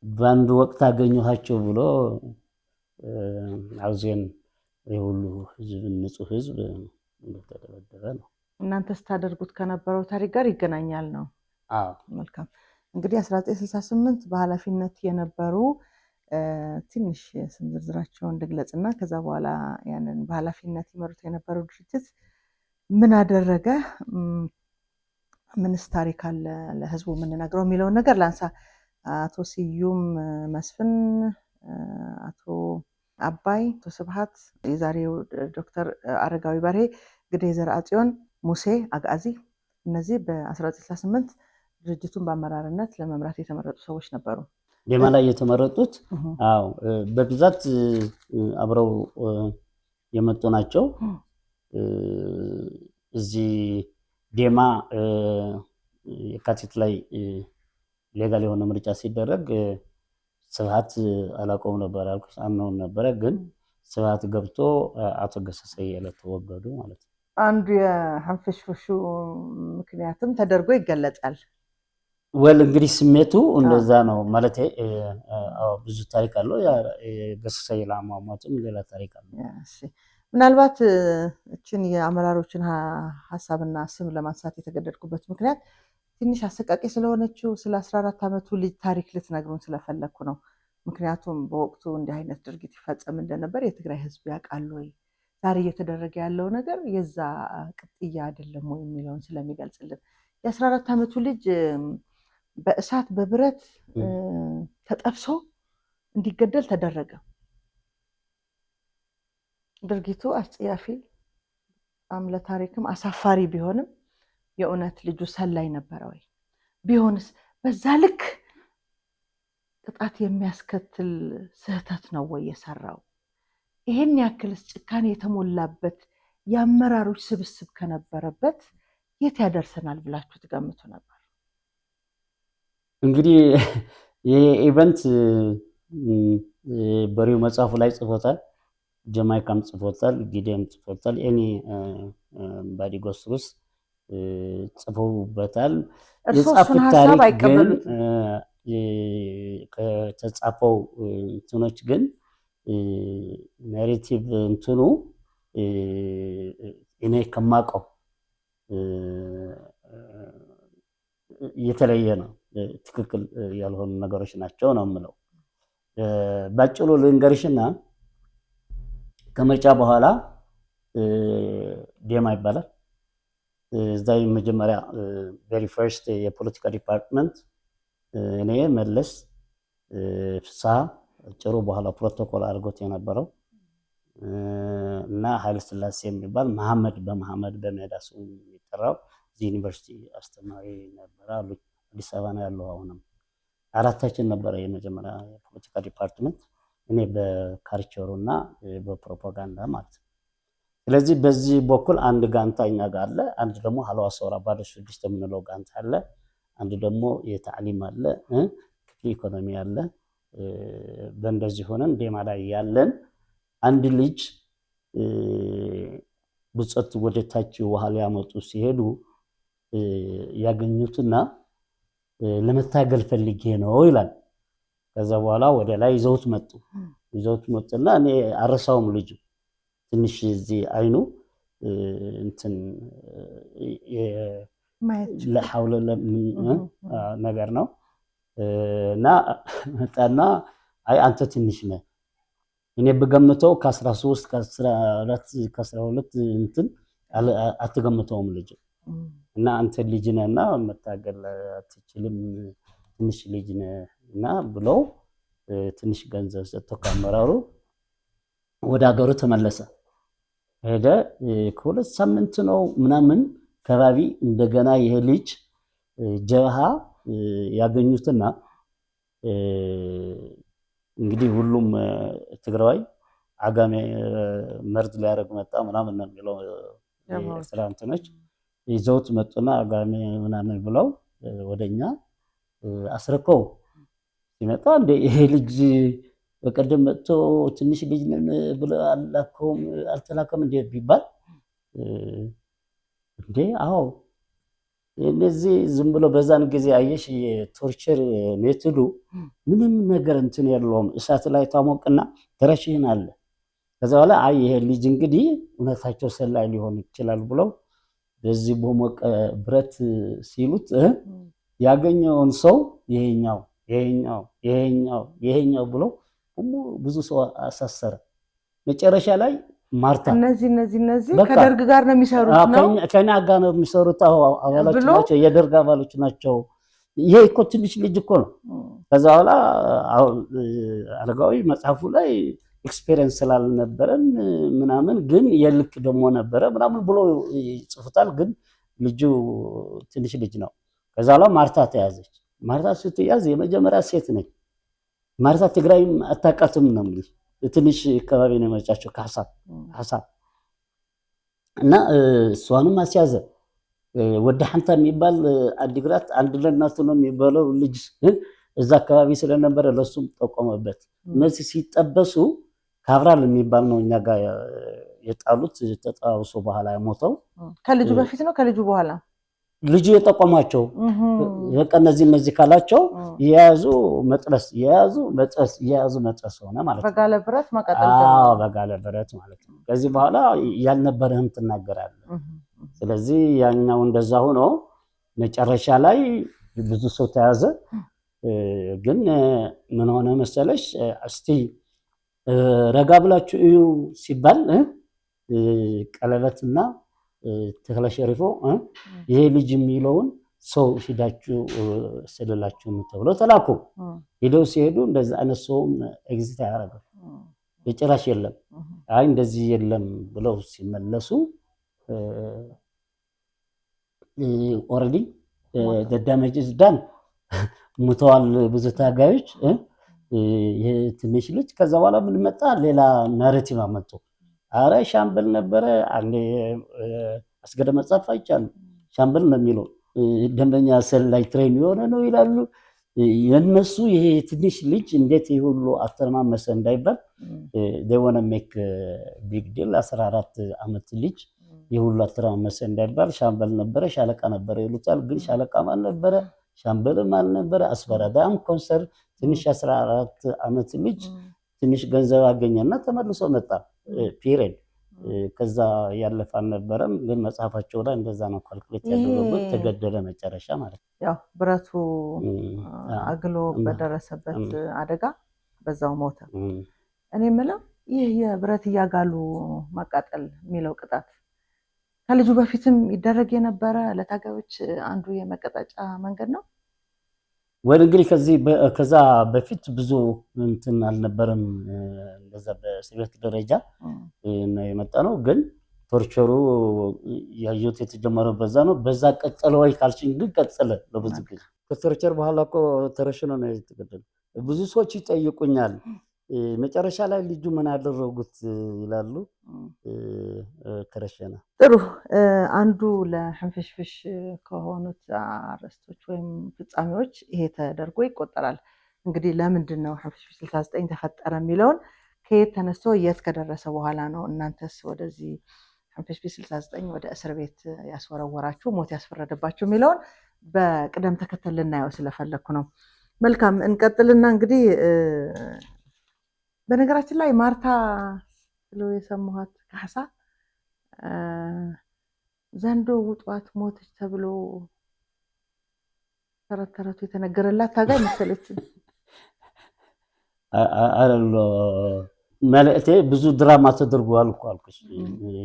በአንድ ወቅት አገኘኋቸው ብሎ ሃውዜን የሁሉ ህዝብ ንጹህ ህዝብ እንደተደበደበ ነው። እናንተ ስታደርጉት ከነበረው ታሪክ ጋር ይገናኛል ነው? አዎ። መልካም እንግዲህ 1968 በኃላፊነት የነበሩ ትንሽ ስም ዝርዝራቸውን እንድግለጽና ከዛ በኋላ ያንን በኃላፊነት ይመሩት የነበረው ድርጅት ምን አደረገ፣ ምንስ ታሪክ አለ ለህዝቡ የምንነግረው የሚለውን ነገር ላንሳ። አቶ ስዩም መስፍን፣ አቶ አባይ፣ አቶ ስብሐት፣ የዛሬው ዶክተር አረጋዊ በርሄ፣ ግደይ ዘርአጽዮን፣ ሙሴ አጋዚ እነዚህ በ1968 ድርጅቱን በአመራርነት ለመምራት የተመረጡ ሰዎች ነበሩ። ዴማ ላይ የተመረጡት አዎ በብዛት አብረው የመጡ ናቸው። እዚህ ዴማ የካቲት ላይ ሌጋል የሆነ ምርጫ ሲደረግ ስብሐት አላቆም ነበር አልኩት አምነው ነበር። ግን ስብሐት ገብቶ አቶ ገሰሰ ተወገዱ ማለት ነው። አንዱ የሕንፍሽፍሹ ምክንያትም ተደርጎ ይገለጻል። ወል እንግዲህ ስሜቱ እንደዛ ነው ማለት ብዙ ታሪክ አለው። ገሰሰ ለአሟሟትም ሌላ ታሪክ አለው። ምናልባት እችን የአመራሮችን ሀሳብና ስም ለማንሳት የተገደድኩበት ምክንያት ትንሽ አሰቃቂ ስለሆነችው ስለ 14 ዓመቱ ልጅ ታሪክ ልትነግሩን ስለፈለኩ ነው። ምክንያቱም በወቅቱ እንዲህ አይነት ድርጊት ይፈጸም እንደነበር የትግራይ ህዝብ ያውቃል ወይ፣ ዛሬ እየተደረገ ያለው ነገር የዛ ቅጥያ አይደለም ወይ የሚለውን ስለሚገልጽልን የ14 ዓመቱ ልጅ በእሳት በብረት ተጠብሶ እንዲገደል ተደረገ። ድርጊቱ አስጸያፊ በጣም ለታሪክም አሳፋሪ ቢሆንም የእውነት ልጁ ሰላይ ነበረ ወይ? ቢሆንስ በዛ ልክ ቅጣት የሚያስከትል ስህተት ነው ወይ የሰራው? ይሄን ያክልስ ጭካኔ የተሞላበት የአመራሮች ስብስብ ከነበረበት የት ያደርሰናል ብላችሁ ትገምቱ ነበር? እንግዲህ ይሄ ኢቨንት በሪው መጽሐፉ ላይ ጽፎታል፣ ጀማይካም ጽፎታል፣ ጊዴም ጽፎታል፣ ኤኒ ባዲጎስሩስ ጽፎበታል። የጻፉት ታሪክ ግን ከተጻፈው እንትኖች ግን ናሬቲቭ እንትኑ እኔ ከማውቀው የተለየ ነው። ትክክል ያልሆኑ ነገሮች ናቸው ነው የምለው። ባጭሩ ልንገርሽና ከምርጫ በኋላ ዴማ ይባላል እዛ መጀመሪያ ቬሪ ፈርስት የፖለቲካ ዲፓርትመንት እኔ መለስ ፍስሐ ጭሩ በኋላ ፕሮቶኮል አድርጎት የነበረው እና ኃይለ ሥላሴ የሚባል መሐመድ በሜዳ ስሙ የሚጠራው እዚህ ዩኒቨርሲቲ አስተማሪ ነበር አሉ። አዲስ አበባ ነው ያለው። አሁንም አራታችን ነበረ የመጀመሪያ የፖለቲካ ዲፓርትመንት፣ እኔ በካልቸሩ እና በፕሮፓጋንዳ ማለት ነው። ስለዚህ በዚህ በኩል አንድ ጋንታ እኛ ጋር አለ፣ አንድ ደግሞ ሀለዋ ሶራ ባለ 6 የምንለው ጋንታ አለ፣ አንድ ደግሞ የታዕሊም አለ፣ ክፍል ኢኮኖሚ አለ። በእንደዚህ ሆነን ዴማ ላይ ያለን አንድ ልጅ ብጾት ወደ ታች ውሃ ሊያመጡ ሲሄዱ ያገኙትና ለመታገል ፈልጌ ነው ይላል። ከዛ በኋላ ወደ ላይ ይዘውት መጡና እኔ አረሳውም ልጁ ትንሽ እዚህ አይኑ እንትን ለሐውለ ነገር ነው እና መጣና አይ አንተ ትንሽ ነህ፣ እኔ በገምተው ከ13 ከ12 እንትን አትገምተውም ልጅ እና አንተ ልጅ ነህና መታገል አትችልም፣ ትንሽ ልጅ ነህና ብለው ትንሽ ገንዘብ ሰጥተው ከአመራሩ ወደ ሀገሩ ተመለሰ። ሄደ። ከሁለት ሳምንት ነው ምናምን ከባቢ እንደገና ይሄ ልጅ ጀብሃ ያገኙትና እንግዲህ ሁሉም ትግራዋይ አጋሜ መርዝ ሊያደርግ መጣ ምናምን ነው የሚለው የኤርትራ እንትኖች ይዘውት መጡና አጋሜ ምናምን ብለው ወደኛ አስረከው ሲመጣ እንደ ይሄ ልጅ በቀደም መጥቶ ትንሽ ልጅ ነን ብለ አልተላከም እንደ ቢባል እንዴ አዎ እነዚህ ዝም ብሎ በዛን ጊዜ አየሽ የቶርቸር ሜቶዱ ምንም ነገር እንትን የለውም። እሳት ላይ ታሞቅና ተረሽህን አለ። ከዛ በኋላ አይ ይሄ ልጅ እንግዲህ እውነታቸው ሰላይ ሊሆን ይችላል ብለው በዚህ በሞቀ ብረት ሲሉት ያገኘውን ሰው ይሄኛው ብሎ ብዙ ሰው አሳሰረ። መጨረሻ ላይ ማርታ እነዚህ ከደርግ ጋር ነው የሚሰሩት ነው ከኛ ጋር ነው የሚሰሩት አባሎች ናቸው፣ የደርግ አባሎች ናቸው። ይሄ እኮ ትንሽ ልጅ እኮ ነው። ከዛ በኋላ አረጋዊ መጽሐፉ ላይ ኤክስፔሪየንስ ስላልነበረን ምናምን ግን የልክ ደግሞ ነበረ ምናምን ብሎ ይጽፉታል። ግን ልጁ ትንሽ ልጅ ነው። ከዛ በኋላ ማርታ ተያዘች። ማርታ ስትያዝ የመጀመሪያ ሴት ነች። ማርታ ትግራይም አታውቃትም ነው የሚል ትንሽ አካባቢ ነው የመጣችው ከሐሳብ እና እሷንም አስያዘ። ወደ ሐንታ የሚባል አዲግራት አንድ ለእናቱ ነው የሚባለው ልጅ እዛ አካባቢ ስለነበረ ለሱም ጠቆመበት። እነዚህ ሲጠበሱ ካብራል የሚባል ነው እኛ ጋር የጣሉት ተጣውሶ በኋላ የሞተው። ከልጁ በፊት ነው ከልጁ በኋላ ልጁ የጠቆማቸው በቃ እነዚህ ካላቸው የያዙ መጥረስ ሆነ ማለት ነው። በጋለ ብረት ማቀጠል በጋለ ብረት ማለት ነው። ከዚህ በኋላ ያልነበረህም ትናገራለህ። ስለዚህ ያኛው እንደዛ ሆኖ መጨረሻ ላይ ብዙ ሰው ተያዘ። ግን ምን ሆነ መሰለሽ እስቲ ረጋ ብላችሁ እዩ ሲባል ቀለበትና ተክለ ሸሪፎ ይሄ ልጅ የሚለውን ሰው ሂዳችሁ ስለላችሁ ተብለው ተላኩ። ሄደው ሲሄዱ እንደዛ አይነት ሰውም ኤግዚት አያደርግም በጭራሽ የለም። አይ እንደዚህ የለም ብለው ሲመለሱ ኦልሬዲ ደዳመጅ ዝዳን ሙተዋል ብዙ ታጋዮች ትንሽ ልጅ። ከዛ በኋላ ምን መጣ? ሌላ ናሬቲቭ አመጡ። አረ ሻምበል ነበረ አንዴ አስገደ መጻፍ አይቻሉ ሻምበል ነው የሚለው ደንበኛ ሰል ላይ ትሬን የሆነ ነው ይላሉ። የነሱ ይሄ ትንሽ ልጅ እንዴት ይሁሉ አተማመሰ እንዳይባል they want to make big deal 14 ዓመት ልጅ ይሁሉ አተማመሰ እንዳይባል ሻምበል ነበረ ሻለቃ ነበረ ይሉታል። ግን ሻለቃ ማን ነበረ? ሻምበልም አልነበረ። አስፈራዳም ኮንሰር ትንሽ 14 ዓመት ልጅ ትንሽ ገንዘብ አገኘና ተመልሶ መጣ ፒሪየድ። ከዛ ያለፈ አልነበረም። ግን መጽሐፋቸው ላይ እንደዛ ነው ካልኩሌት ያደረጉት። ተገደለ መጨረሻ ማለት ነው። ያው ብረቱ አግሎ በደረሰበት አደጋ በዛው ሞተ። እኔ የምለው ይህ የብረት እያጋሉ ማቃጠል የሚለው ቅጣት ከልጁ በፊትም ይደረግ የነበረ ለታጋዮች አንዱ የመቀጣጫ መንገድ ነው ወይ? እንግዲህ ከዛ በፊት ብዙ እንትን አልነበረም። እንደዛ በሲቪክ ደረጃ ነው የመጣ ነው። ግን ቶርቸሩ ያዩት የተጀመረው በዛ ነው። በዛ ቀጠለ ወይ ካልሽኝ ግን ቀጠለ ለብዙ ጊዜ። ከቶርቸር በኋላ እኮ ተረሽኖ ነው የተገደለው። ብዙ ሰዎች ይጠይቁኛል መጨረሻ ላይ ልጁ ምን አደረጉት ይላሉ። ተረሸነ። ጥሩ። አንዱ ለሕንፍሽፍሽ ከሆኑት አርዕስቶች ወይም ፍጻሜዎች ይሄ ተደርጎ ይቆጠራል። እንግዲህ ለምንድን ነው ሕንፍሽፍሽ 69 ተፈጠረ የሚለውን ከየት ተነስቶ የት ከደረሰ በኋላ ነው እናንተስ ወደዚህ ሕንፍሽፍሽ 69 ወደ እስር ቤት ያስወረወራችሁ ሞት ያስፈረደባችሁ የሚለውን በቅደም ተከተል ልናየው ስለፈለኩ ነው። መልካም እንቀጥልና እንግዲህ በነገራችን ላይ ማርታ ብሎ የሰማኋት ካሳ ዘንዶ ውጧት ሞተች ተብሎ ተረተረቱ የተነገረላት ታጋይ መሰለች። አረሎ መልእክቴ ብዙ ድራማ ተደርጓል እኮ አልኩሽ።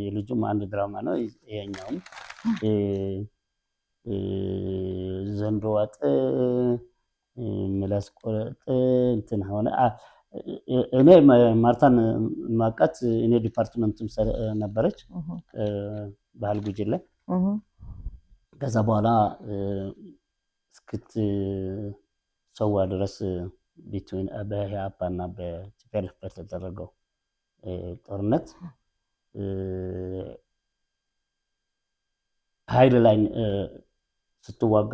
የልጁም አንድ ድራማ ነው። ይሄኛውም ዘንዶ ዋጥ ምላስ ቆረጥ እንትን ሆነ። እኔ ማርታን ማቃት እኔ ዲፓርትመንትም ነበረች ባህል ጉጅል ላይ። ከዛ በኋላ እስክት ሰዋ ድረስ ቢትዊን በኢህአፓ እና በቲፒኤልኤፍ በተደረገው ጦርነት ኃይል ላይ ስትዋጋ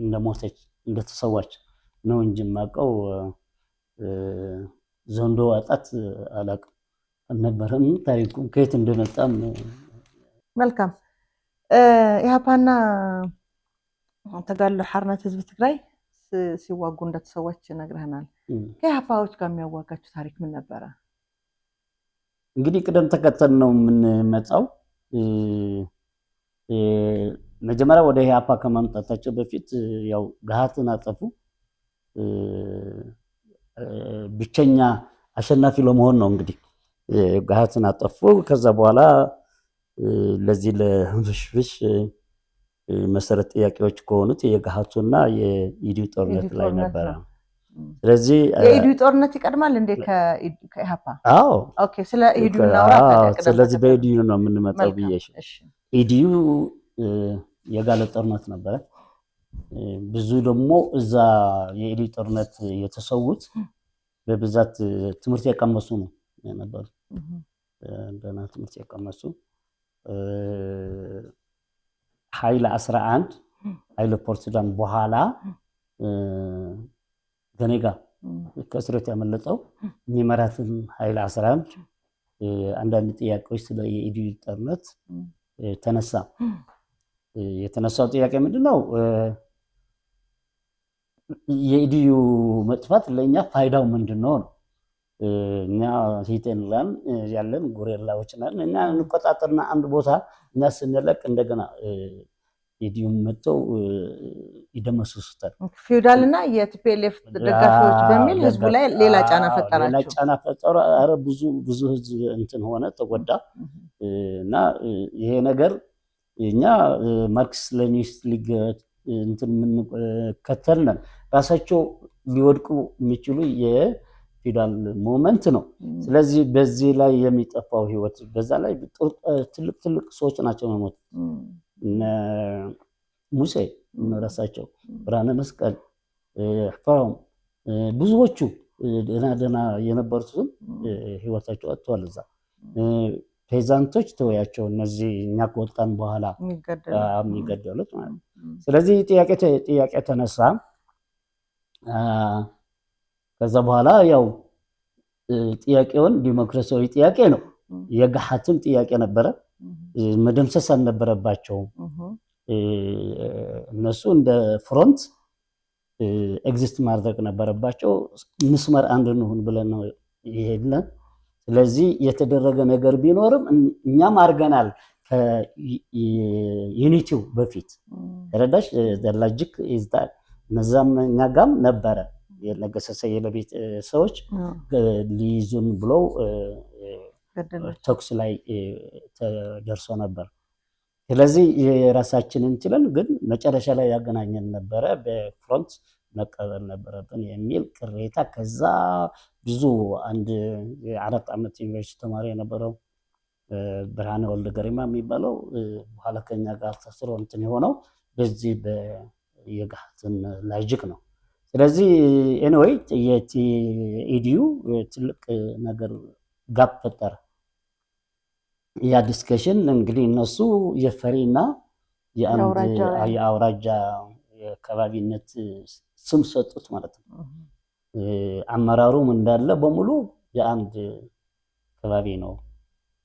እንደሞተች እንደተሰዋች ነው እንጂ የማውቀው ዘንዶ ዋጣት አላውቅም አልነበረም። ታሪኩም ከየት እንደመጣም። መልካም። ኢህአፓና ተጋድሎ ሓርነት ህዝቢ ትግራይ ሲዋጉ እንደተሰዋች ነግረህናል። ከኢህአፓዎች ጋር የሚያዋጋችሁ ታሪክ ምን ነበረ? እንግዲህ ቅደም ተከተል ነው የምንመጣው። መጀመሪያ ወደ ኢህአፓ ከማምጣታቸው በፊት ያው ገሃትን አጠፉ። ብቸኛ አሸናፊ ለመሆን ነው እንግዲህ ገሃትን አጠፉ። ከዛ በኋላ ለዚህ ለሕንፍሽፍሽ መሰረት ጥያቄዎች ከሆኑት የገሃቱና የኢዲዩ ጦርነት ላይ ነበረ። ስለዚህ የኢዲዩ ጦርነት ይቀድማል እንዴ ከኢህአፓ? አዎ ኦኬ። ስለ ኢዲዩ እናውራ። ስለዚህ በኢዲዩ ነው የምንመጣው ብዬሽ። ኢዲዩ የጋለ ጦርነት ነበረ። ብዙ ደግሞ እዛ የኢዲዩ ጦርነት የተሰዉት በብዛት ትምህርት የቀመሱ ነው የነበሩ። እንደና ትምህርት የቀመሱ ኃይለ 11 ኃይለ ፖርቱጋል በኋላ ገኔጋ ከእስረት ያመለጠው የሚመራትን ኃይለ 11 አንዳንድ ጥያቄዎች ስለ የኢዲዩ ጦርነት ተነሳ። የተነሳው ጥያቄ ምንድነው? የኢዲዩ መጥፋት ለኛ ፋይዳው ምንድነው ነው። እኛ ሂተንላን ያለን ጎሬላዎች ነን እና እንቆጣጠርና አንድ ቦታ እኛ ስንለቅ እንደገና ኢዲዩ መጥተው ይደመሰሱታል። ፊውዳልና የቲፒኤልኤፍ ደጋፊዎች በሚል ህዝቡ ላይ ሌላ ጫና ፈጠራቸው። ሌላ ጫና ፈጠሩ። አረ ብዙ ህዝብ እንትን ሆነ ተጎዳ። እና ይሄ ነገር እኛ ማርክስ ሌኒኒስት ሊግ እንትን ምን ከተልነን ራሳቸው ሊወድቁ የሚችሉ የፊውዳል ሞመንት ነው። ስለዚህ በዚህ ላይ የሚጠፋው ህይወት በዛ ላይ ትልቅ ሰዎች ናቸው የሞቱት። እነ ሙሴ እነ ራሳቸው ብርሃነ መስቀል ፍራውም ብዙዎቹ ደህና የነበሩትን ህይወታቸው አጥተዋል። እዛ ፔዛንቶች ተወያቸው እነዚህ እኛ ከወጣን በኋላ የሚገደሉት ማለት ነው። ስለዚህ ጥያቄ ተነሳ። ከዛ በኋላ ያው ጥያቄውን ዲሞክራሲያዊ ጥያቄ ነው። የገሃትም ጥያቄ ነበረ። መደምሰስ አልነበረባቸውም። እነሱ እንደ ፍሮንት ኤግዚስት ማድረግ ነበረባቸው። መስመር አንድ እንሁን ብለን ነው ይሄድን። ስለዚህ የተደረገ ነገር ቢኖርም እኛም አድርገናል ከዩኒቲው በፊት ረዳሽ ሎጂክ ኢዝ ዳት እነዛም እኛ ጋም ነበረ የነገሰሰ የለቤት ሰዎች ሊይዙን ብለው ተኩስ ላይ ተደርሶ ነበር። ስለዚህ የራሳችንን ችለን ግን መጨረሻ ላይ ያገናኘን ነበረ በፍሮንት መቀበል ነበረብን የሚል ቅሬታ ከዛ ብዙ አንድ የ4 ዓመት ዩኒቨርሲቲ ተማሪ የነበረው ብርሃነ ወልደ ገሪማ የሚባለው በኋላ ከኛ ጋር ተስሮ እንትን የሆነው በዚህ የገሃትን ሎጂክ ነው። ስለዚህ ኤኒዌይ የኢዲዩ ትልቅ ነገር ጋፕ ፈጠረ። ያ ዲስከሽን እንግዲህ እነሱ የፈሪና የአውራጃ የአካባቢነት ስም ሰጡት ማለት ነው። አመራሩም እንዳለ በሙሉ የአንድ አካባቢ ነው፣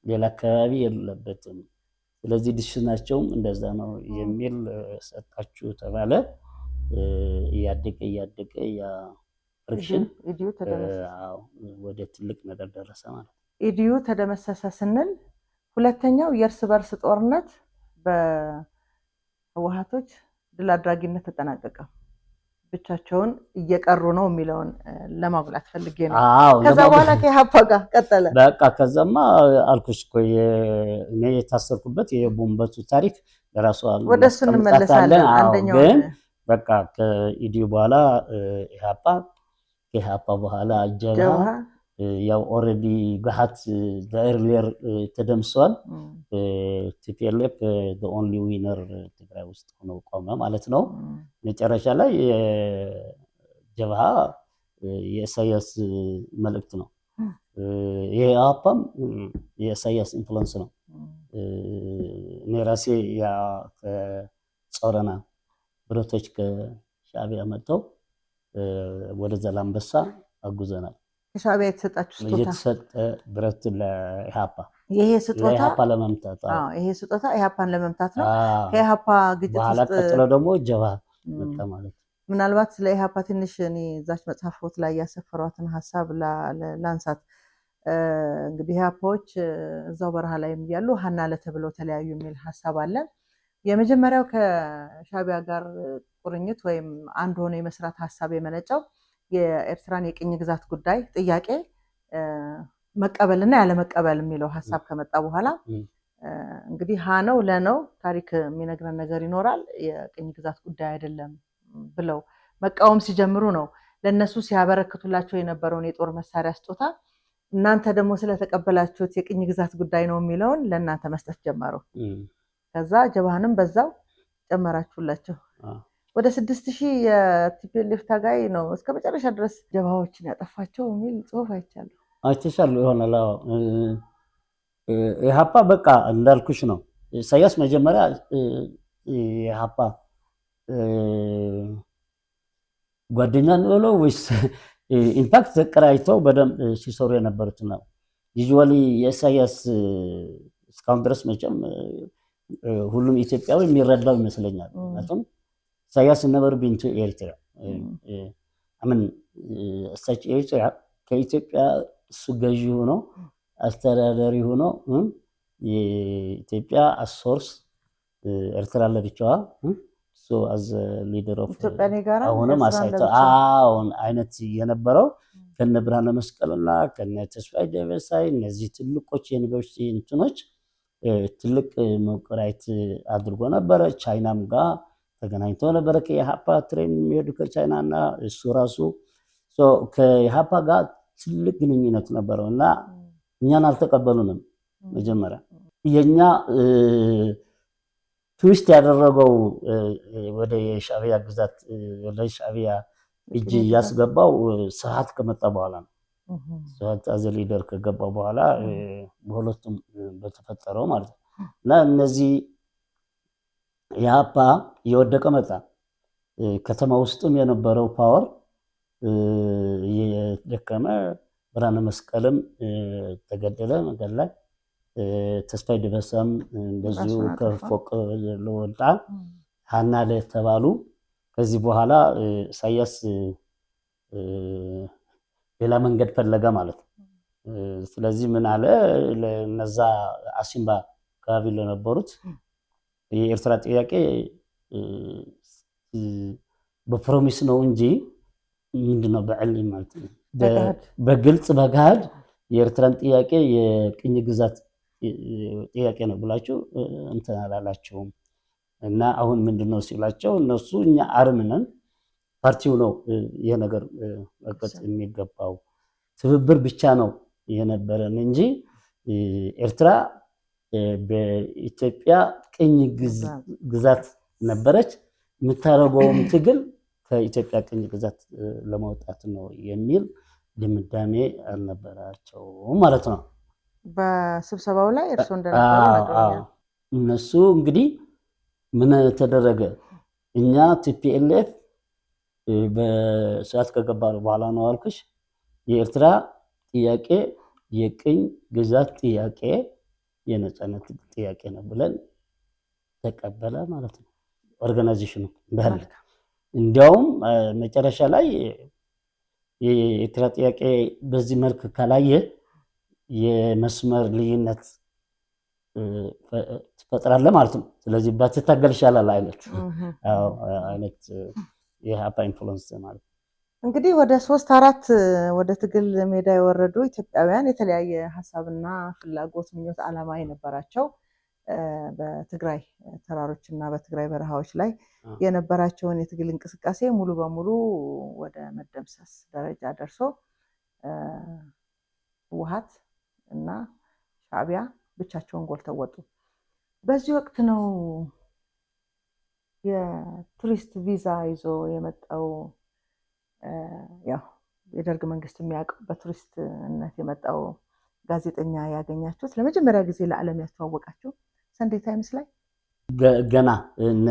ሌላ አካባቢ የለበትም። ስለዚህ ዲሲሽናቸውም እንደዛ ነው የሚል ሰጣችሁ ተባለ። እያደገ ያ ፍሪክሽን ወደ ትልቅ ነገር ደረሰ ማለት ነው። ኢዲዩ ተደመሰሰ ስንል ሁለተኛው የእርስ በርስ ጦርነት በህወሓቶች ድል አድራጊነት ተጠናቀቀ። ብቻቸውን እየቀሩ ነው የሚለውን ለማጉላት ፈልጌ ነው። ከዛ በኋላ ከኢሃፓ ጋር ቀጠለ። በቃ ከዛማ አልኩሽ እኮ እኔ የታሰርኩበት የቦምበቱ ታሪክ ለራሱ ወደሱ እንመለሳለን። አንደኛው ግን በቃ ከኢዲዩ በኋላ ከኢሃፓ በኋላ ጀብሃ ያው ኦልሬዲ ገሃት በኤርሊየር ተደምሷል። ቲፒኤልኤፍ the only winner ትግራይ ውስጥ ሆኖ ቆመ ማለት ነው። መጨረሻ ላይ ጀብሃ የኢሳያስ መልእክት ነው። የኢሃፓም የኢሳያስ ኢንፍሉዌንስ ነው። እኔ ራሴ ያ ከጾረና ብረቶች ከሻዕቢያ መጥተው ወደ ዘላንበሳ አጉዘናል። ከሻዕቢያ የተሰጣችሁ ስጦታ የተሰጠ ብረት ለኢሃፓ ይሄ ስጦታ ለኢሃፓ ለመምታት ይሄ ስጦታ ኢሃፓን ለመምታት ነው። ከኢሃፓ ግጭት በኋላ ቀጥሎ ደግሞ ጀብሃ መጣ ማለት ነው። ምናልባት ስለ ኢሃፓ ትንሽ እኔ እዛች መጽሐፎት ላይ ያሰፈሯትን ሀሳብ ላንሳት። እንግዲህ ኢሃፓዎች እዛው በረሃ ላይ ያሉ ሀና ለተብለው ተለያዩ የሚል ሀሳብ አለ። የመጀመሪያው ከሻዕቢያ ጋር ቁርኝት ወይም አንድ ሆኖ የመስራት ሀሳብ የመነጨው የኤርትራን የቅኝ ግዛት ጉዳይ ጥያቄ መቀበልና ያለመቀበል የሚለው ሀሳብ ከመጣ በኋላ እንግዲህ ሀ ነው ለነው ታሪክ የሚነግረን ነገር ይኖራል፣ የቅኝ ግዛት ጉዳይ አይደለም ብለው መቃወም ሲጀምሩ ነው ለነሱ ሲያበረክቱላቸው የነበረውን የጦር መሳሪያ ስጦታ እናንተ ደግሞ ስለተቀበላችሁት የቅኝ ግዛት ጉዳይ ነው የሚለውን ለእናንተ መስጠት ጀመሩ። ከዛ ጀብሃንም በዛው ጨመራችሁላቸው። ወደ 6000 የቲፒኤልኤፍ ታጋይ ነው እስከ መጨረሻ ድረስ ጀብሃዎችን ያጠፋቸው የሚል ጽሁፍ አይቻለሁ። አይተሻለሁ ይሆናል። ኢሃፓ በቃ እንዳልኩሽ ነው። ኢሳያስ መጀመሪያ ኢሃፓ ጓደኛ ነው ወይስ ኢንፋክት ተቀራይተው በደንብ ሲሰሩ የነበሩት ነው። ዩዥዋሊ የኢሳያስ እስካሁን ድረስ መቼም ሁሉም ኢትዮጵያዊ የሚረዳው ይመስለኛል። ምክንያቱም ኢሳያስ never been to ኤርትራ እሳቸው ኤርትራ ከኢትዮጵያ እሱ ገዢ ሆኖ አስተዳዳሪ ሆኖ የኢትዮጵያ አሶርስ ኤርትራ ለብቻዋ እሱ አዝ ሊደር ኦፍ አሁንም አሳይተው አሁን አይነት የነበረው ከነ ብርሃነ መስቀልና ከነ ተስፋዬ ደበሳይ እነዚህ ትልቆች ዩኒቨርሲቲ እንትኖች ትልቅ መቆራየት አድርጎ ነበረ። ቻይናም ጋር ተገናኝቶ ነበረ ከኢሃፓ ትሬን የሚሄዱ ከቻይና እና እሱ ራሱ ከኢሃፓ ጋር ትልቅ ግንኙነት ነበረው እና እኛን አልተቀበሉንም። መጀመሪያ የኛ ትዊስት ያደረገው ወደ ሻዕቢያ ግዛት ወደ ሻዕቢያ እጅ ያስገባው ስርዓት ከመጣ በኋላ ነው። ስርዓት አዘ ሊደር ከገባ በኋላ በሁለቱም በተፈጠረው ማለት ነው እና እነዚህ ኢሃፓ እየወደቀ መጣ። ከተማ ውስጥም የነበረው ፓወር እየደከመ ብርሃነ መስቀልም ተገደለ መንገድ ላይ። ተስፋዬ ደበሳም እንደዚሁ ከፎቅ ለወጣ ሀና ለተባሉ ከዚህ በኋላ ኢሳያስ ሌላ መንገድ ፈለገ ማለት ነው። ስለዚህ ምን አለ ለነዛ አሲምባ አካባቢ ለነበሩት የኤርትራ ጥያቄ በፕሮሚስ ነው እንጂ ምንድነው በዕልም ማለት ነው በግልጽ በጋድ የኤርትራን ጥያቄ የቅኝ ግዛት ጥያቄ ነው ብላችሁ እንትን አላላቸውም። እና አሁን ምንድነው ሲላቸው እነሱ እኛ አርምነን ፓርቲው ነው ይሄ ነገር መቀጥ የሚገባው ትብብር ብቻ ነው የነበረን እንጂ ኤርትራ በኢትዮጵያ ቅኝ ግዛት ነበረች። የምታደርገውም ትግል ከኢትዮጵያ ቅኝ ግዛት ለመውጣት ነው የሚል ድምዳሜ አልነበራቸውም ማለት ነው። በስብሰባው ላይ እርሱ እንደነበሩ እነሱ እንግዲህ ምን ተደረገ? እኛ ቲፒኤልኤፍ በሰዓት ከገባ በኋላ ነው አልኩሽ የኤርትራ ጥያቄ የቅኝ ግዛት ጥያቄ የነፃነት ጥያቄ ነው ብለን ተቀበለ ማለት ነው። ኦርጋናይዜሽኑ እንዳለ እንዲያውም መጨረሻ ላይ የኤርትራ ጥያቄ በዚህ መልክ ካላየ የመስመር ልዩነት ትፈጥራለህ ማለት ነው። ስለዚህ ባትታገል ይሻላል አይነት የኢሃፓ ኢንፍሉዌንስ ማለት ነው። እንግዲህ ወደ 3-4 ወደ ትግል ሜዳ የወረዱ ኢትዮጵያውያን የተለያየ ሀሳብና ፍላጎት፣ ምኞት፣ ዓላማ የነበራቸው በትግራይ ተራሮች እና በትግራይ በረሃዎች ላይ የነበራቸውን የትግል እንቅስቃሴ ሙሉ በሙሉ ወደ መደምሰስ ደረጃ ደርሶ ህወሓት እና ሻዕቢያ ብቻቸውን ጎልተው ወጡ። በዚህ ወቅት ነው የቱሪስት ቪዛ ይዞ የመጣው ያው የደርግ መንግስት የሚያውቀው በቱሪስትነት የመጣው ጋዜጠኛ ያገኛችሁት ለመጀመሪያ ጊዜ ለዓለም ያስተዋወቃችሁ ሰንዴይ ታይምስ ላይ ገና እነ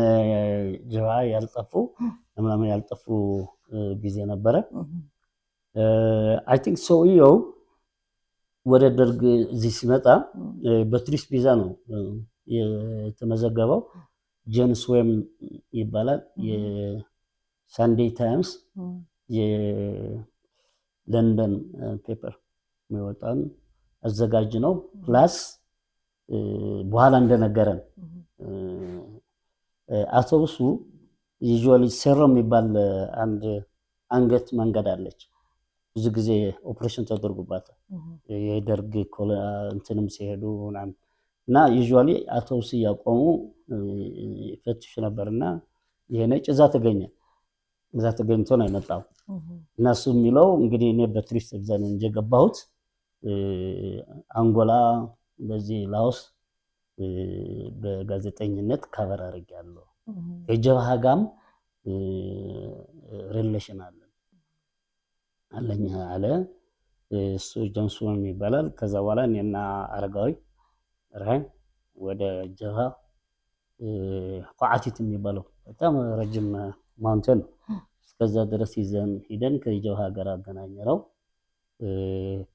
ጀዋ ያልጠፉ ምናምን ያልጠፉ ጊዜ ነበረ። አይ ቲንክ ሰውየው ወደ ደርግ እዚህ ሲመጣ በቱሪስት ቪዛ ነው የተመዘገበው። ጄምስ ዌም ይባላል። የሰንዴይ ታይምስ የለንደን ፔፐር የሚወጣን አዘጋጅ ነው። ፕላስ በኋላ እንደነገረን አውቶቡሱ ዩዥዋሊ ሴሮ የሚባል አንድ አንገት መንገድ አለች። ብዙ ጊዜ ኦፕሬሽን ተደርጎባታል የደርግ እንትንም ሲሄዱ ምናምን እና ዩዥዋሊ አውቶቡስ እያቆሙ ይፈትሹ ነበርና ይሄ ነጭ እዛ ተገኝቶ ነው የመጣው። እና እሱ የሚለው እንግዲህ እኔ በቱሪስት ቪዛ ነው እንጂ የገባሁት አንጎላ በዚህ ላኦስ በጋዜጠኝነት ካቨር አድርጌያለሁ። የጀብሃ ጋም ሪሌሽን አለኝ አለ እሱ ጆንስን ይባላል። ከዛ በኋላ እኔና አረጋዊ ራይ ወደ ጀብሃ ቋዓቲት የሚባለው በጣም ረጅም ማውንቴን ነው። እስከዛ ድረስ ይዘን ሂደን ከጀብሃ ጋር አገናኘነው።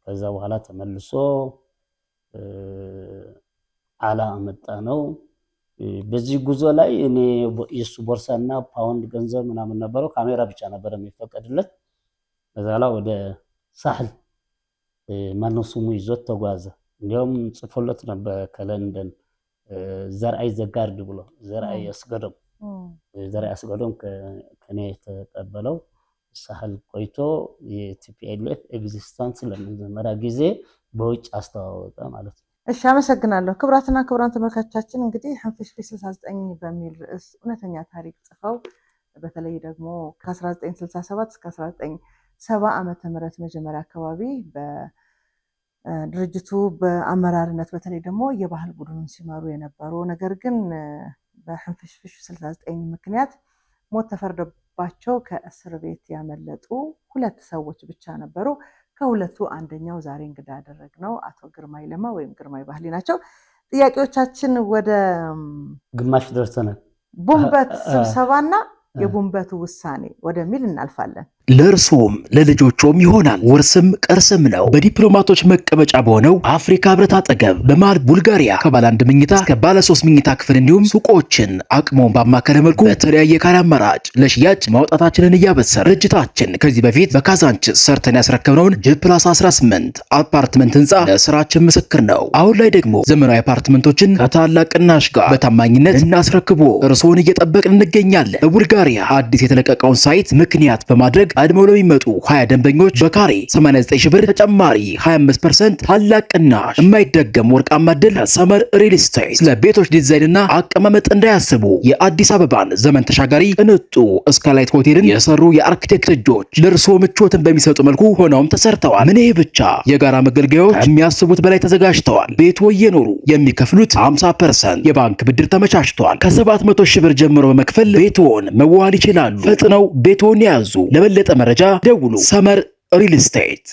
ከዛ በኋላ ተመልሶ አላ አመጣ ነው። በዚህ ጉዞ ላይ እኔ የሱ ቦርሳና ፓውንድ ገንዘብ ምናምን ነበረው። ካሜራ ብቻ ነበር የሚፈቀድለት። ከዛ ላይ ወደ ሳህል ማነው ስሙ ይዞት ተጓዘ። እንዲያውም ጽፎለት ነበር ከለንደን ዘርአይ ዘጋርድ ብሎ ዘርአይ አስገዶም ከኔ የተቀበለው ሳህል ቆይቶ የቲፒኤልኤፍ ኤግዚስተንስ ለመጀመሪያ ጊዜ በውጭ አስተዋወቀ ማለት ነው። እሺ አመሰግናለሁ። ክቡራትና ክቡራን ተመልካቾቻችን እንግዲህ ህንፍሽፍሽ 69 በሚል ርዕስ እውነተኛ ታሪክ ጽፈው በተለይ ደግሞ ከ1967 እስከ 1970 ዓመተ ምህረት መጀመሪያ አካባቢ በድርጅቱ በአመራርነት በተለይ ደግሞ የባህል ቡድኑን ሲመሩ የነበሩ ነገር ግን በህንፍሽፍሽ 69 ምክንያት ሞት ተፈርዶባቸው ከእስር ቤት ያመለጡ 2 ሰዎች ብቻ ነበሩ። ከሁለቱ አንደኛው ዛሬ እንግዳ ያደረግነው አቶ ግርማይ ለማ ወይም ግርማይ ባህሊ ናቸው። ጥያቄዎቻችን ወደ ግማሽ ደርሰናል። ቡንበት ስብሰባና የቡንበቱ ውሳኔ ወደሚል እናልፋለን። ለእርሶም ለልጆቹም ይሆናል ውርስም ቅርስም ነው። በዲፕሎማቶች መቀመጫ በሆነው አፍሪካ ህብረት አጠገብ በመሃል ቡልጋሪያ ከባለ 1 መኝታ እስከ ባለ 3 መኝታ ክፍል እንዲሁም ሱቆችን አቅሞን ባማከለ መልኩ በተለያየ ካሬ አማራጭ ለሽያጭ ማውጣታችንን እያበሰረ ድርጅታችን ከዚህ በፊት በካዛንችስ ሰርተን ያስረከብነውን ጂ+18 አፓርትመንት ህንፃ ለስራችን ምስክር ነው። አሁን ላይ ደግሞ ዘመናዊ አፓርትመንቶችን ከታላቅ ቅናሽ ጋር በታማኝነት እናስረክቦ እርሶን እየጠበቅን እንገኛለን። በቡልጋሪያ አዲስ የተለቀቀውን ሳይት ምክንያት በማድረግ ቀድመው ለሚመጡ 20 ደንበኞች በካሬ 89 ሺህ ብር ተጨማሪ 25% ታላቅ ቅናሽ የማይደገም ወርቃማ ዕድል ሰመር ሪል ስቴት። ስለ ቤቶች ዲዛይንና አቀማመጥ እንዳያስቡ የአዲስ አበባን ዘመን ተሻጋሪ ቅንጡ ስካይላይት ሆቴልን የሰሩ የአርኪቴክት እጆች ለእርስዎ ምቾትን በሚሰጡ መልኩ ሆነውም ተሰርተዋል። ምን ይሄ ብቻ የጋራ መገልገያዎች ከሚያስቡት በላይ ተዘጋጅተዋል። ቤቶ እየኖሩ የሚከፍሉት 50% የባንክ ብድር ተመቻችቷል። ከ700 ሺህ ብር ጀምሮ በመክፈል ቤቶን መዋል ይችላሉ። ፈጥነው ቤቶን ያዙ። ለበለጠ መረጃ ደውሉ። ሰመር ሪል ስቴት